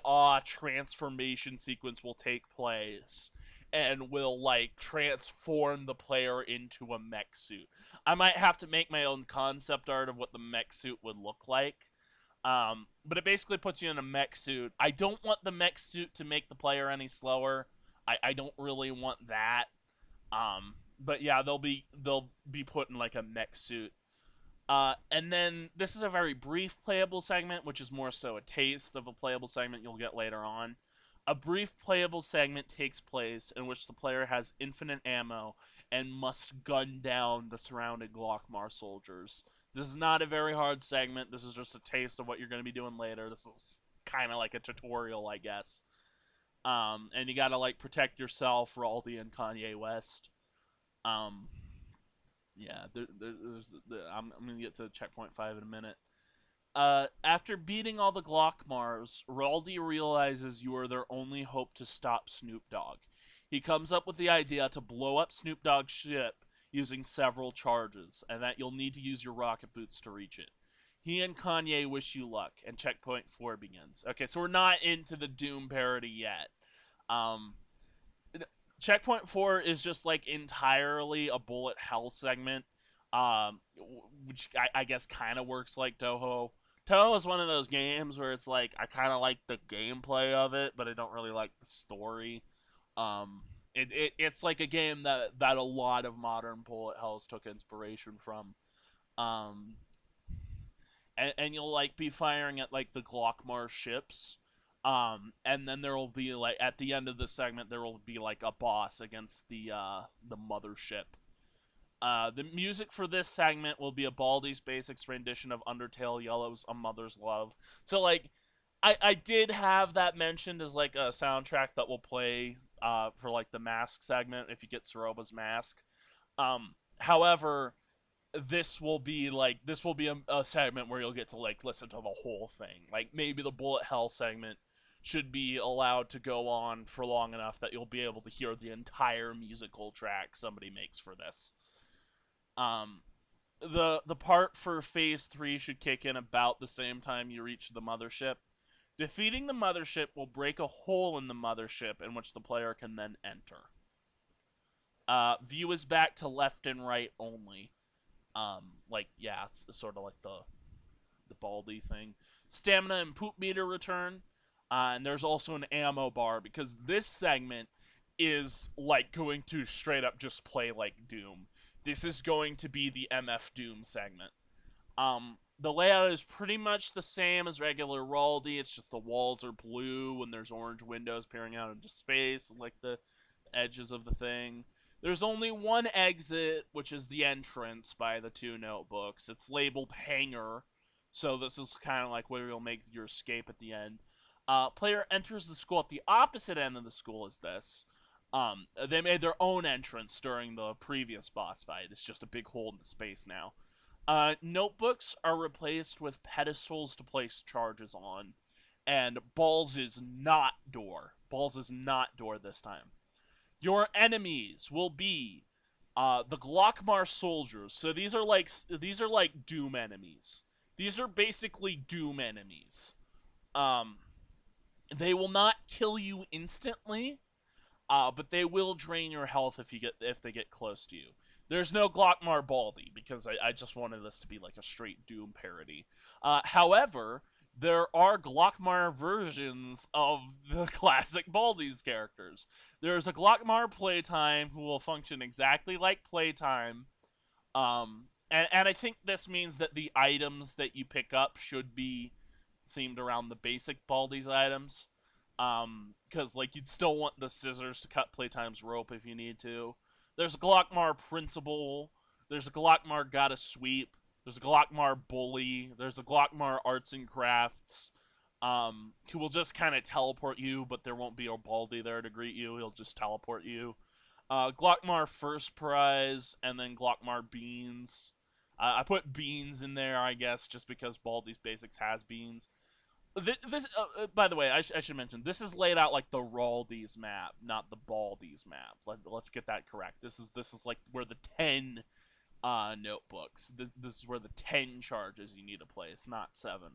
transformation sequence will take place and will like transform the player into a mech suit. I might have to make my own concept art of what the mech suit would look like. But it basically puts you in a mech suit. I don't want the mech suit to make the player any slower. I don't really want that. But yeah, they'll be put in like a mech suit. And then this is a very brief playable segment, which is more so a taste of a playable segment you'll get later on. A brief playable segment takes place in which the player has infinite ammo and must gun down the surrounding Glockmar soldiers. This is not a very hard segment. This is just a taste of what you're going to be doing later. This is kind of like a tutorial, I guess. And you got to like protect yourself, Raldi and Kanye West. Um, yeah, I'm gonna get to checkpoint 5 in a minute. After beating all the Glockmars, Raldi realizes you are their only hope to stop Snoop Dogg. He comes up with the idea to blow up Snoop Dogg's ship using several charges, and that you'll need to use your rocket boots to reach it. He and Kanye wish you luck, and checkpoint 4 begins. Okay, so we're not into the Doom parody yet. Um, Checkpoint 4 is just like entirely a bullet hell segment, which I guess kind of works like Toho. Toho is one of those games where it's like I kind of like the gameplay of it, but I don't really like the story. It's like a game that a lot of modern bullet hells took inspiration from. Um, and you'll like be firing at like the Glockmar ships. And then there will be like at the end of the segment there will be like a boss against the mothership. The music for this segment will be a Baldi's Basics rendition of Undertale Yellow's A Mother's Love. So like I did have that mentioned as like a soundtrack that will play for like the mask segment if you get Soroba's mask. However, this will be a segment where you'll get to like listen to the whole thing. Like maybe the bullet hell segment should be allowed to go on for long enough that you'll be able to hear the entire musical track somebody makes for this. Um, the part for phase 3 should kick in about the same time you reach the mothership. Defeating the mothership will break a hole in the mothership in which the player can then enter. View is back to left and right only. Like yeah, it's sort of like the Baldy thing. Stamina and poop meter return, and there's also an ammo bar because this segment is like going to straight up just play like Doom. This is going to be the MF Doom segment. The layout is pretty much the same as regular Raldi. It's just the walls are blue and there's orange windows peering out into space, like the edges of the thing. There's only one exit, which is the entrance by the two notebooks. It's labeled hangar, so this is kind of like where you'll make your escape at the end. Player enters the school at the opposite end of the school as this. They made their own entrance during the previous boss fight. It's just a big hole in the space now. Notebooks are replaced with pedestals to place charges on, and balls is not door. Balls is not door this time. Your enemies will be the Glockmar soldiers. So these are like Doom enemies. These are basically Doom enemies. Um, they will not kill you instantly, but they will drain your health if they get close to you. There's no Glockmar Baldy because I just wanted this to be like a straight Doom parody. However, there are Glockmar versions of the classic Baldi's characters. There's a Glockmar Playtime who will function exactly like Playtime. And I think this means that the items that you pick up should be themed around the basic Baldi's items. Because like you'd still want the scissors to cut Playtime's rope if you need to. There's a Glockmar Principal. There's a Glockmar Gotta Sweep. There's a Glockmar Bully. There's a Glockmar Arts and Crafts. Who will just kind of teleport you, but there won't be a Baldy there to greet you. He'll just teleport you. Glockmar First Prize, and then Glockmar Beans. I put beans in there, I guess, just because Baldi's Basics has beans. This by the way, I should mention this is laid out like the Raldi's map, not the Baldi's map. Let's get that correct. This is like where the 10 notebooks. This is where the 10 charges you need to place, not 7.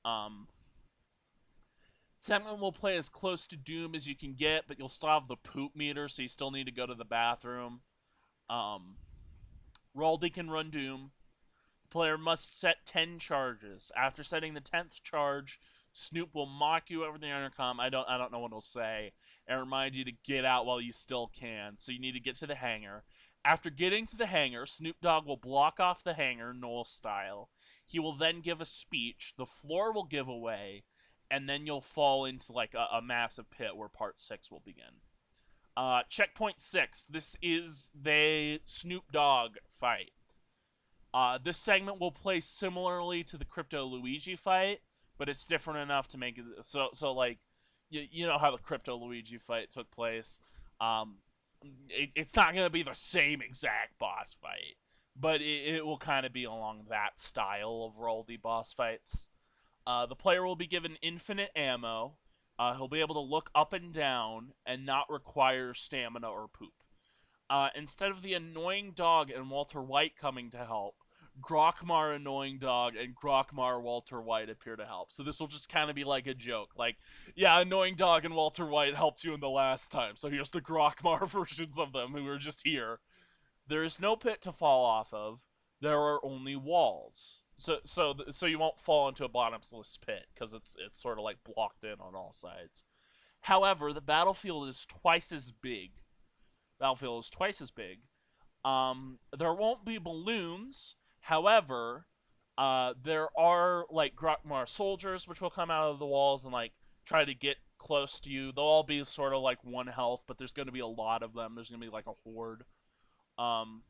Um, Segment will play as close to Doom as you can get, but you'll still have the poop meter, so you still need to go to the bathroom. Um, Raldi can run Doom. Player must set 10 charges. After setting the 10th charge, Snoop will mock you over the intercom. I don't know what he'll say, and remind you to get out while you still can. So you need to get to the hangar. After getting to the hangar, Snoop Dogg will block off the hangar, Noel style. He will then give a speech. The floor will give away, and then you'll fall into like a massive pit where part 6 will begin. Checkpoint 6. This is the Snoop Dogg fight. This segment will play similarly to the Crypto Luigi fight, but it's different enough to make it so like you know how the Crypto Luigi fight took place. Um, it's not going to be the same exact boss fight, but it will kind of be along that style of Raldi boss fights. The player will be given infinite ammo. He'll be able to look up and down and not require stamina or poop. Instead of the annoying dog and Walter White coming to help, Grokmar Annoying Dog and Grokmar Walter White appear to help. So this will just kind of be like a joke. Like, yeah, Annoying Dog and Walter White helped you in the last time, so here's the Grokmar versions of them who are just here. There is no pit to fall off of. There are only walls. So you won't fall into a bottomless pit because it's sort of like blocked in on all sides. However, the battlefield is twice as big. Battlefield is twice as big. There won't be balloons. However, there are like Grokmar soldiers which will come out of the walls and like try to get close to you. They'll all be sort of like 1 health, but there's going to be a lot of them. There's going to be like a horde. Um,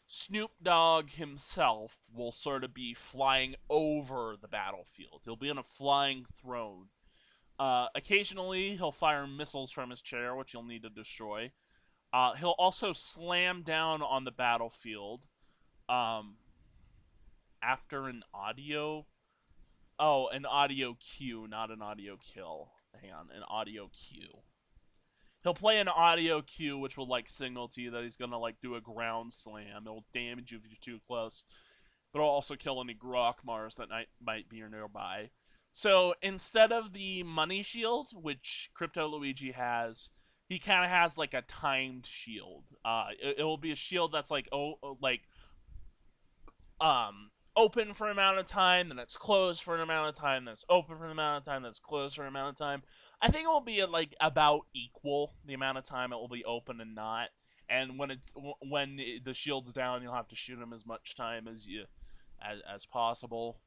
Snoop Dogg himself will sort of be flying over the battlefield. He'll be on a flying throne. Occasionally, he'll fire missiles from his chair, which you'll need to destroy. He'll also slam down on the battlefield um, after an audio. Oh, an audio cue, not an audio kill. Hang on, an audio cue. He'll play an audio cue, which will like signal to you that he's gonna like do a ground slam. It'll damage you if you're too close, but it'll also kill any Grokmars that might be nearby. So instead of the money shield, which Crypto Luigi has, he kind of has like a timed shield. It will be a shield that's like open for an amount of time, then it's closed for an amount of time, then it's open for an amount of time, then it's closed for an amount of time. I think it will be like about equal the amount of time it will be open and not. And when the shield's down, you'll have to shoot him as much time as possible.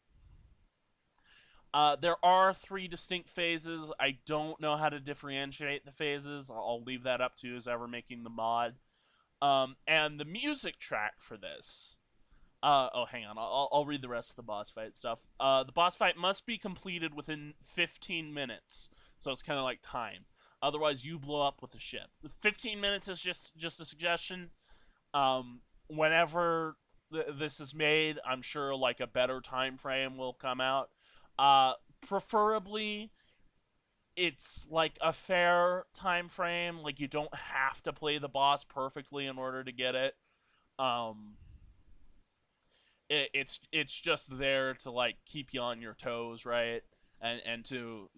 There are 3 distinct phases. I don't know how to differentiate the phases. I'll leave that up to who's ever making the mod. And the music track for this. Oh, hang on. I'll read the rest of the boss fight stuff. The boss fight must be completed within 15 minutes. So it's kind of like time. Otherwise, you blow up with the ship. 15 minutes is just a suggestion. Whenever this is made, I'm sure like a better time frame will come out. Preferably, it's like a fair time frame. Like you don't have to play the boss perfectly in order to get it. Um, it's just there to like keep you on your toes, right? And to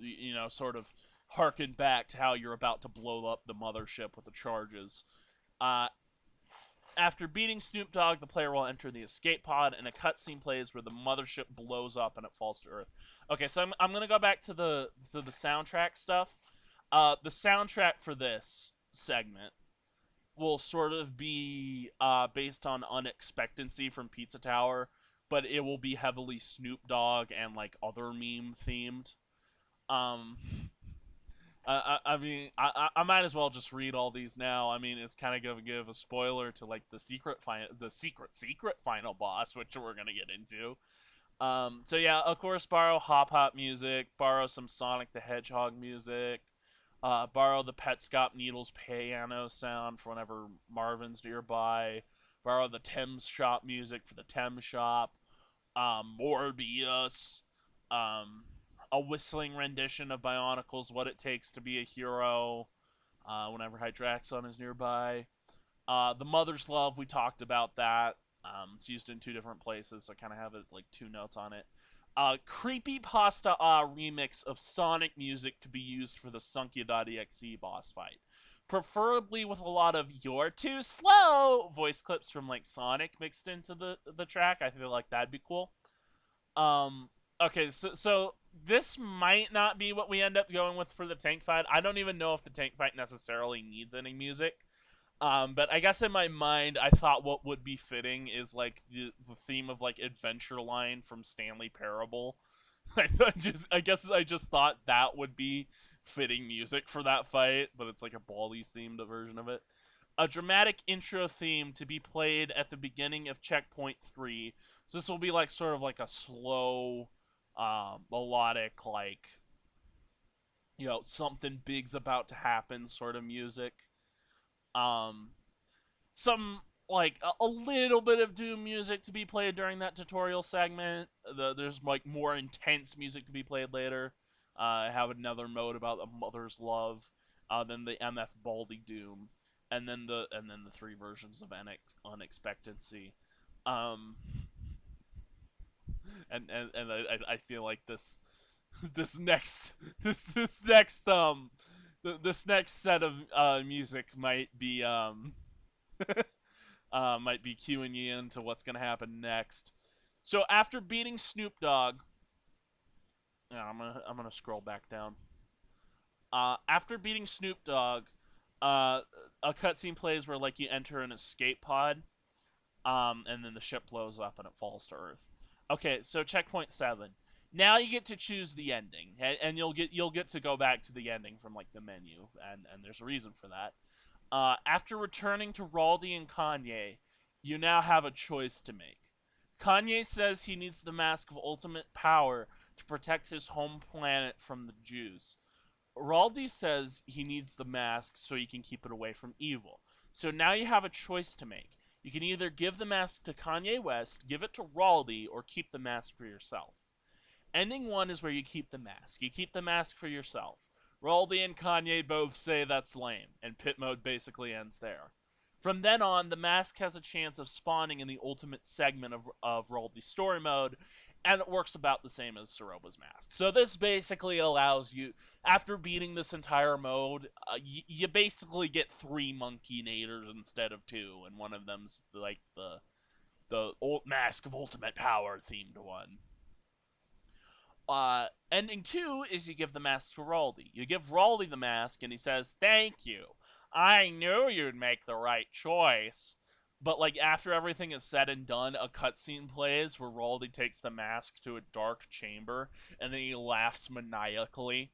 sort of harken back to how you're about to blow up the mothership with the charges. Uh, After beating Snoop Dogg, the player will enter the escape pod, and a cutscene plays where the mothership blows up and it falls to Earth. Okay, so I'm gonna go back to the soundtrack stuff. The soundtrack for this segment will sort of be based on Unexpectancy from Pizza Tower, but it will be heavily Snoop Dogg and like other meme themed. Um, I mean, I might as well just read all these now. I mean, it's kind of gonna give a spoiler to like the secret final boss, which we're gonna get into. So yeah, of course, borrow Hop Hop music, borrow some Sonic the Hedgehog music, borrow the Pet Scop Needles piano sound for whenever Marvin's nearby, borrow the Thames Shop music for the Thames Shop. Morbius, um, a whistling rendition of Bionicle's "What It Takes to Be a Hero." Whenever Hydraxon is nearby. The Mother's Love, we talked about that. It's used in two different places, so I kind of have it like two notes on it. Creepypasta remix of Sonic music to be used for the Sunky.EXE boss fight. Preferably with a lot of "You're too slow" voice clips from like Sonic mixed into the track. I feel like that'd be cool. Um, okay, so this might not be what we end up going with for the tank fight. I don't even know if the tank fight necessarily needs any music. But I guess in my mind, I thought what would be fitting is like the theme of like Adventure Line from Stanley Parable. I guess I just thought that would be fitting music for that fight, but it's like a Baldi's themed version of it. A dramatic intro theme to be played at the beginning of Checkpoint 3. So this will be like sort of like a slow, melodic, like, something big's about to happen sort of music. Um, some like a little bit of Doom music to be played during that tutorial segment. There's like more intense music to be played later. I have another mode about a mother's love, then the MF Baldy Doom, and then the three versions of Unexpectancy. Um, and I feel like this next this next this next set of music might be cueing you into what's gonna happen next. So after beating Snoop Dogg, yeah, I'm gonna scroll back down. After beating Snoop Dogg, uh, a cutscene plays where like you enter an escape pod, and then the ship blows up and it falls to Earth. Okay, so checkpoint 7. Now you get to choose the ending, and you'll get to go back to the ending from like the menu, and there's a reason for that. After returning to Raldi and Kanye, you now have a choice to make. Kanye says he needs the Mask of Ultimate Power to protect his home planet from the Jews. Raldi says he needs the mask so he can keep it away from evil. So now you have a choice to make. You can either give the mask to Kanye West, give it to Raldi, or keep the mask for yourself. Ending 1 is where you keep the mask. You keep the mask for yourself. Raldi and Kanye both say that's lame, and pit mode basically ends there. From then on, the mask has a chance of spawning in the ultimate segment of Raldi's story mode, and it works about the same as Soroba's mask. So this basically allows you, after beating this entire mode, you basically get 3 Monkey Naders instead of 2, and one of them's like the old Mask of Ultimate Power themed one. Ending 2 is you give the mask to Raldi. You give Raldi the mask, and he says, "Thank you. I knew you'd make the right choice." But like after everything is said and done, a cutscene plays where Raldi takes the mask to a dark chamber, and then he laughs maniacally.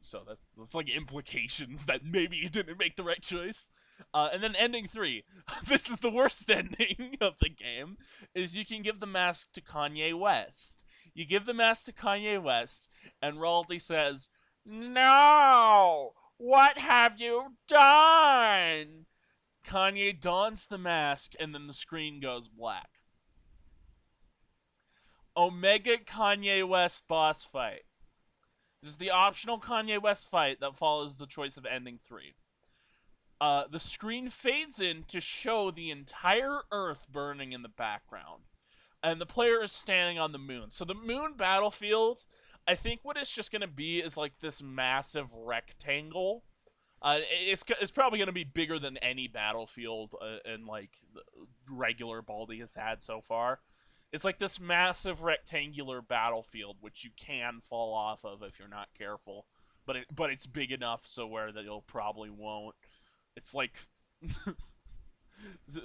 So that's like implications that maybe you didn't make the right choice. And then ending 3, this is the worst ending of the game, is you can give the mask to Kanye West. You give the mask to Kanye West, and Raldi says, "No! What have you done?" Kanye dons the mask, and then the screen goes black. Omega Kanye West boss fight. This is the optional Kanye West fight that follows the choice of ending 3. The screen fades in to show the entire Earth burning in the background, and the player is standing on the moon. So the moon battlefield, I think what it's just going to be is like this massive rectangle. It's probably going to be bigger than any battlefield in like the regular Baldi has had so far. It's like this massive rectangular battlefield which you can fall off of if you're not careful, but it's big enough so where that you'll probably won't. It's like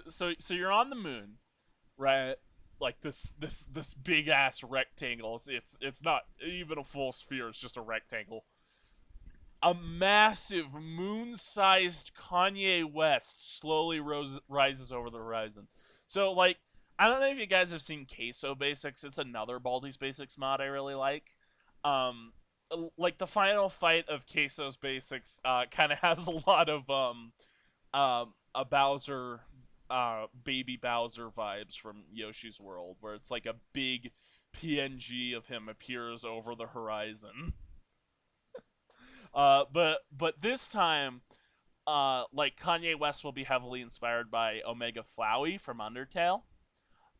so you're on the moon, right? Like this big ass rectangle. It's not even a full sphere. It's just a rectangle. A massive moon-sized Kanye West slowly rises over the horizon. So like, I don't know if you guys have seen Queso Basics. It's another Baldi's Basics mod I really like. Um, like the final fight of Queso's Basics kind of has a lot of a Bowser Baby Bowser vibes from Yoshi's World, where it's like a big PNG of him appears over the horizon. But this time, like Kanye West will be heavily inspired by Omega Flowey from Undertale.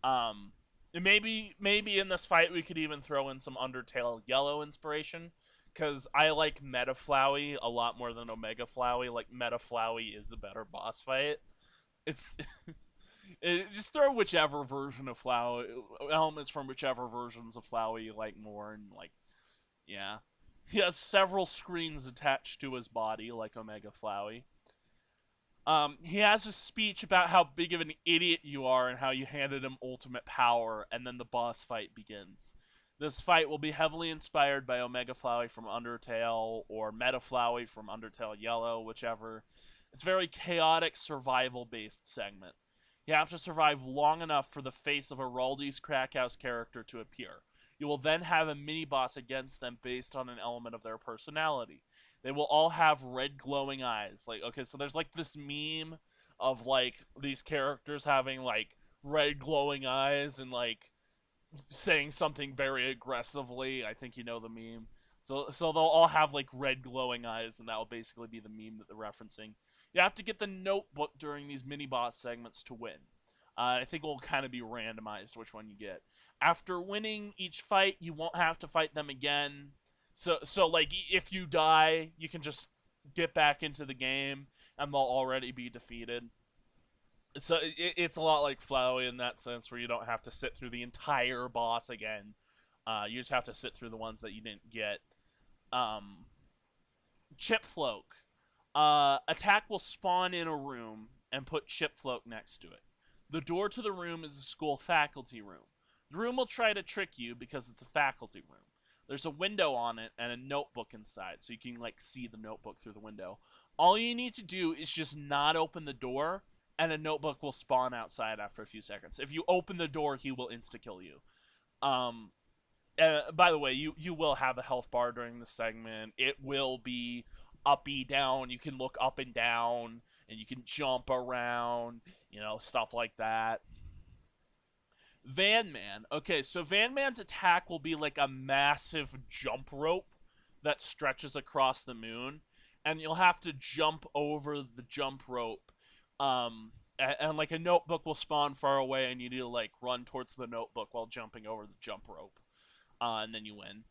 Um, and maybe in this fight we could even throw in some Undertale Yellow inspiration, because I like Meta Flowey a lot more than Omega Flowey. Like Meta Flowey is a better boss fight. It's just throw whichever version of Flowey elements from whichever versions of Flowey you like more, and like yeah, he has several screens attached to his body like Omega Flowey. He has a speech about how big of an idiot you are and how you handed him ultimate power, and then the boss fight begins. This fight will be heavily inspired by Omega Flowey from Undertale or Meta Flowey from Undertale Yellow, whichever. It's a very chaotic survival based segment. You have to survive long enough for the face of a Raldi's Crackhouse character to appear. You will then have a mini boss against them based on an element of their personality. They will all have red glowing eyes. Like, okay, so there's like this meme of like these characters having like red glowing eyes and like saying something very aggressively. I think you know the meme. So they'll all have like red glowing eyes, and that will basically be the meme that they're referencing. You have to get the notebook during these mini boss segments to win. I think it will kind of be randomized which one you get. After winning each fight, you won't have to fight them again. So like if you die, you can just get back into the game, and they'll already be defeated. So it's a lot like Flowey in that sense, where you don't have to sit through the entire boss again. You just have to sit through the ones that you didn't get. Um, Chipfloak. Attack will spawn in a room and put Chipfloak next to it. The door to the room is a school faculty room. The room will try to trick you because it's a faculty room. There's a window on it and a notebook inside, so you can like see the notebook through the window. All you need to do is just not open the door, and a notebook will spawn outside after a few seconds. If you open the door, he will insta kill you. Um, by the way, you will have a health bar during this segment. It will be uppy down. You can look up and down, and you can jump around. Stuff like that. Van Man. Okay, so Van Man's attack will be like a massive jump rope that stretches across the moon, and you'll have to jump over the jump rope. And like a notebook will spawn far away, and you need to like run towards the notebook while jumping over the jump rope, and then you win.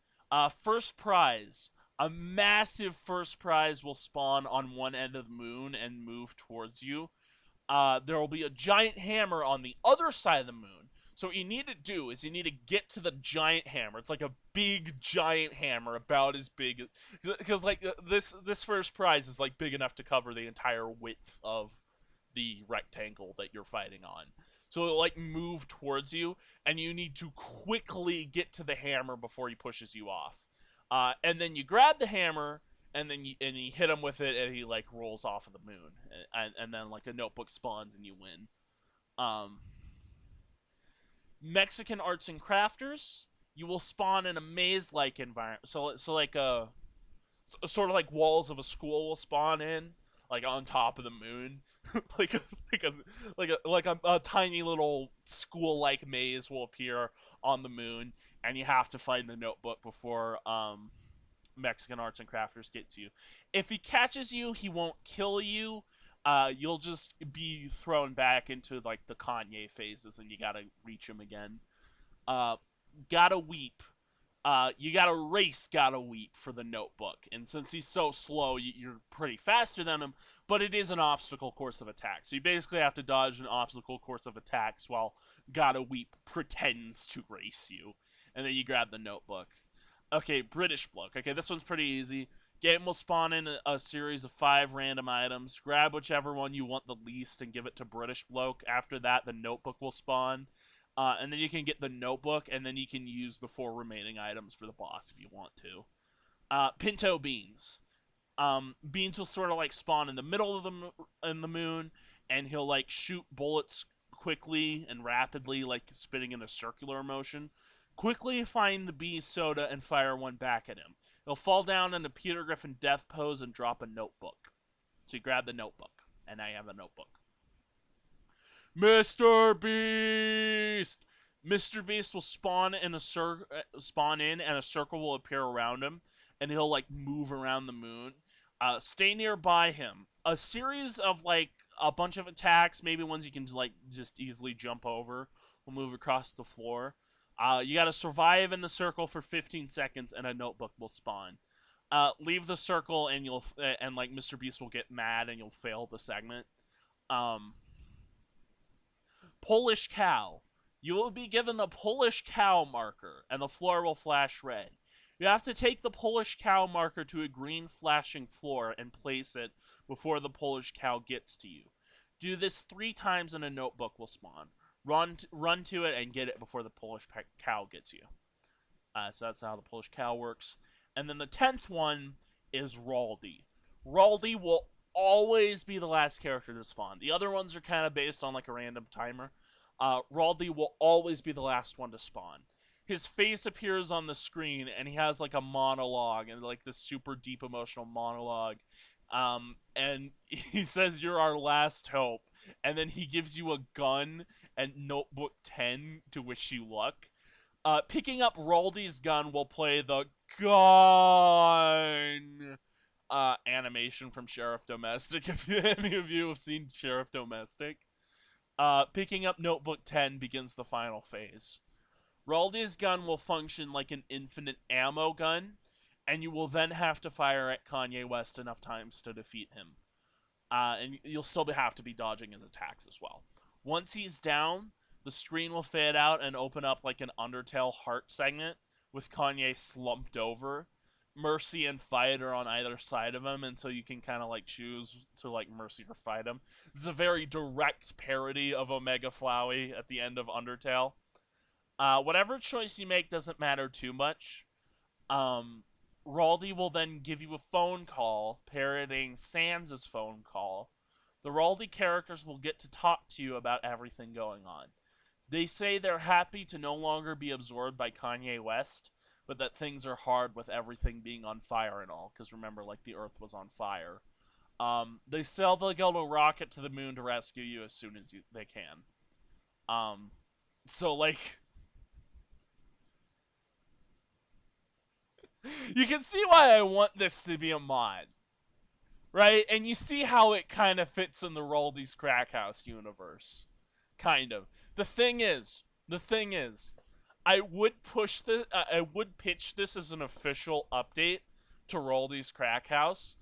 First prize. A massive first prize will spawn on one end of the moon and move towards you. There will be a giant hammer on the other side of the moon. So what you need to do is you need to get to the giant hammer. It's like a big giant hammer, about as big, because like this first prize is like big enough to cover the entire width of the rectangle that you're fighting on. So it'll like move towards you, and you need to quickly get to the hammer before he pushes you off. And then you grab the hammer, and then you hit him with it, and he like rolls off of the moon, and then like a notebook spawns, and you win. Um, Mexican arts and crafters, you will spawn in a maze-like environment. So like sort of like walls of a school will spawn in, like on top of the moon, like a, like a a tiny little school-like maze will appear on the moon, and you have to find the notebook before Mexican arts and crafters get to you. If he catches you, he won't kill you. You'll just be thrown back into like the Kanye phases, and you gotta reach him again. Uh, gotta weep. You gotta race Gotta Weep for the notebook, and since he's so slow, you're pretty faster than him. But it is an obstacle course of attacks, so you basically have to dodge an obstacle course of attacks while Gotta Weep pretends to race you, and then you grab the notebook. Okay, British bloke. Okay, this one's pretty easy. Game will spawn in a series of 5 random items. Grab whichever one you want the least and give it to British bloke. After that, the notebook will spawn. And then you can get the notebook, and then you can use the 4 remaining items for the boss if you want to. Pinto beans. Beans will sort of like spawn in the middle of the moon, and he'll like shoot bullets quickly and rapidly, like spinning in a circular motion. Quickly find the bee soda and fire one back at him. He'll fall down in a Peter Griffin death pose and drop a notebook. So you grab the notebook, and now you have a notebook. Mr. Beast. Mr. Beast will spawn in, and a circle will appear around him, and he'll like move around the moon. Stay nearby him. A series of like a bunch of attacks, maybe ones you can like just easily jump over, will move across the floor. You got to survive in the circle for 15 seconds, and a notebook will spawn. Leave the circle, and you'll and like Mr. Beast will get mad, and you'll fail the segment. Um, Polish cow. You will be given a Polish cow marker, and the floor will flash red. You have to take the Polish cow marker to a green flashing floor and place it before the Polish cow gets to you. Do this 3 times, and a notebook will spawn. Run to it and get it before the Polish cow gets you. So that's how the Polish cow works. And then the 10th one is Raldi. Raldi will always be the last character to spawn. The other ones are kind of based on like a random timer. Raldi will always be the last one to spawn. His face appears on the screen, and he has like a monologue, and like this super deep emotional monologue. And he says, "You're our last hope," and then he gives you a gun and notebook 10 to wish you luck. Picking up Raldi's gun will play the gun animation from Sheriff Domestic. If any of you have seen Sheriff Domestic, picking up Notebook 10 begins the final phase. Raldi's gun will function like an infinite ammo gun, and you will then have to fire at Kanye West enough times to defeat him. And you'll still have to be dodging his attacks as well. Once he's down, the screen will fade out and open up like an Undertale heart segment with Kanye slumped over. Mercy and Fight are on either side of him, and so you can kind of like choose to like Mercy or Fight him. This is a very direct parody of Omega Flowey at the end of Undertale. Whatever choice you make doesn't matter too much. Raldi will then give you a phone call, parodying Sans' phone call. The Raldi characters will get to talk to you about everything going on. They say they're happy to no longer be absorbed by Kanye West, but that things are hard with everything being on fire and all, because remember, like, the Earth was on fire. They say they'll go to rocket to the moon to rescue you as soon as they can. So, like, you can see why I want this to be a mod, right? And you see how it kind of fits in the Raldi's Crack House universe. Kind of. The thing is, I would pitch this as an official update to Raldi's Crack House.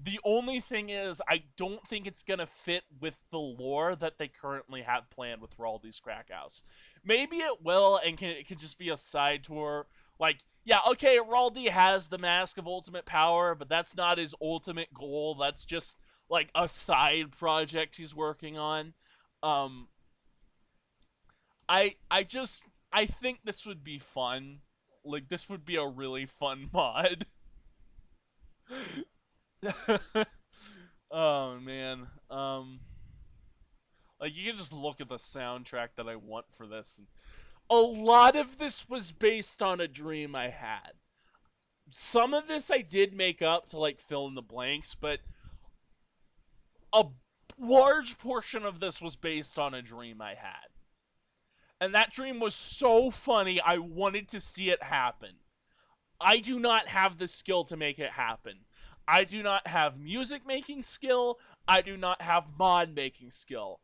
The only thing is, I don't think it's gonna fit with the lore that they currently have planned with Raldi's Crack House. Maybe it will, and it could just be a side tour. Like, yeah, okay, Raldi has the Mask of Ultimate Power, but that's not his ultimate goal. That's just like a side project he's working on. I think this would be fun. Like, this would be a really fun mod. Oh man. Like, you can just look at the soundtrack that I want for this, and a lot of this was based on a dream I had. Some of this I did make up to like fill in the blanks, but a large portion of this was based on a dream I had. And that dream was so funny, I wanted to see it happen. I do not have the skill to make it happen. I do not have music making skill. I do not have mod making skill.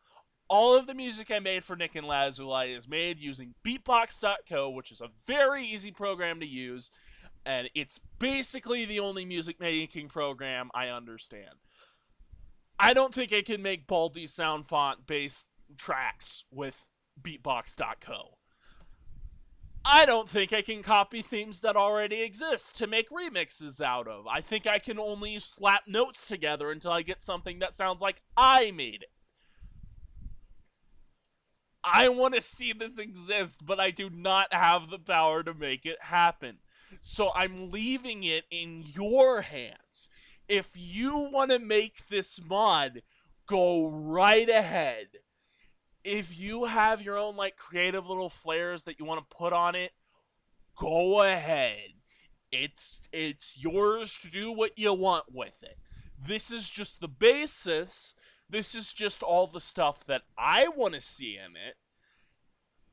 All of the music I made for Nick and Lazuli is made using Beatbox.co, which is a very easy program to use, and it's basically the only music making program I understand. I don't think I can make Baldi sound font based tracks with Beatbox.co. I don't think I can copy themes that already exist to make remixes out of. I think I can only slap notes together until I get something that sounds like I made it. I want to see this exist, but I do not have the power to make it happen. So I'm leaving it in your hands. If you want to make this mod, go right ahead. If you have your own like creative little flares that you want to put on it, go ahead. It's yours to do what you want with it. This is just the basis This is just all the stuff that I want to see in it.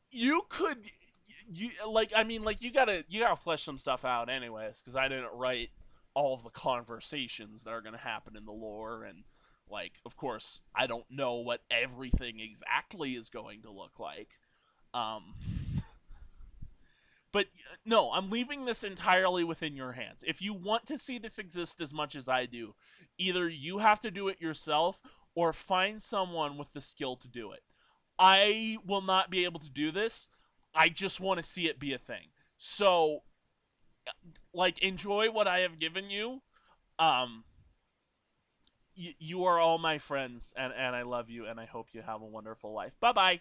You could, you like, I mean, like you gotta flesh some stuff out, anyways, because I didn't write all of the conversations that are gonna happen in the lore, and like, of course, I don't know what everything exactly is going to look like. Um, but no, I'm leaving this entirely within your hands. If you want to see this exist as much as I do, either you have to do it yourself or find someone with the skill to do it. I will not be able to do this. I just want to see it be a thing. So, like, enjoy what I have given you. Um, you are all my friends, and I love you, and I hope you have a wonderful life. Bye bye.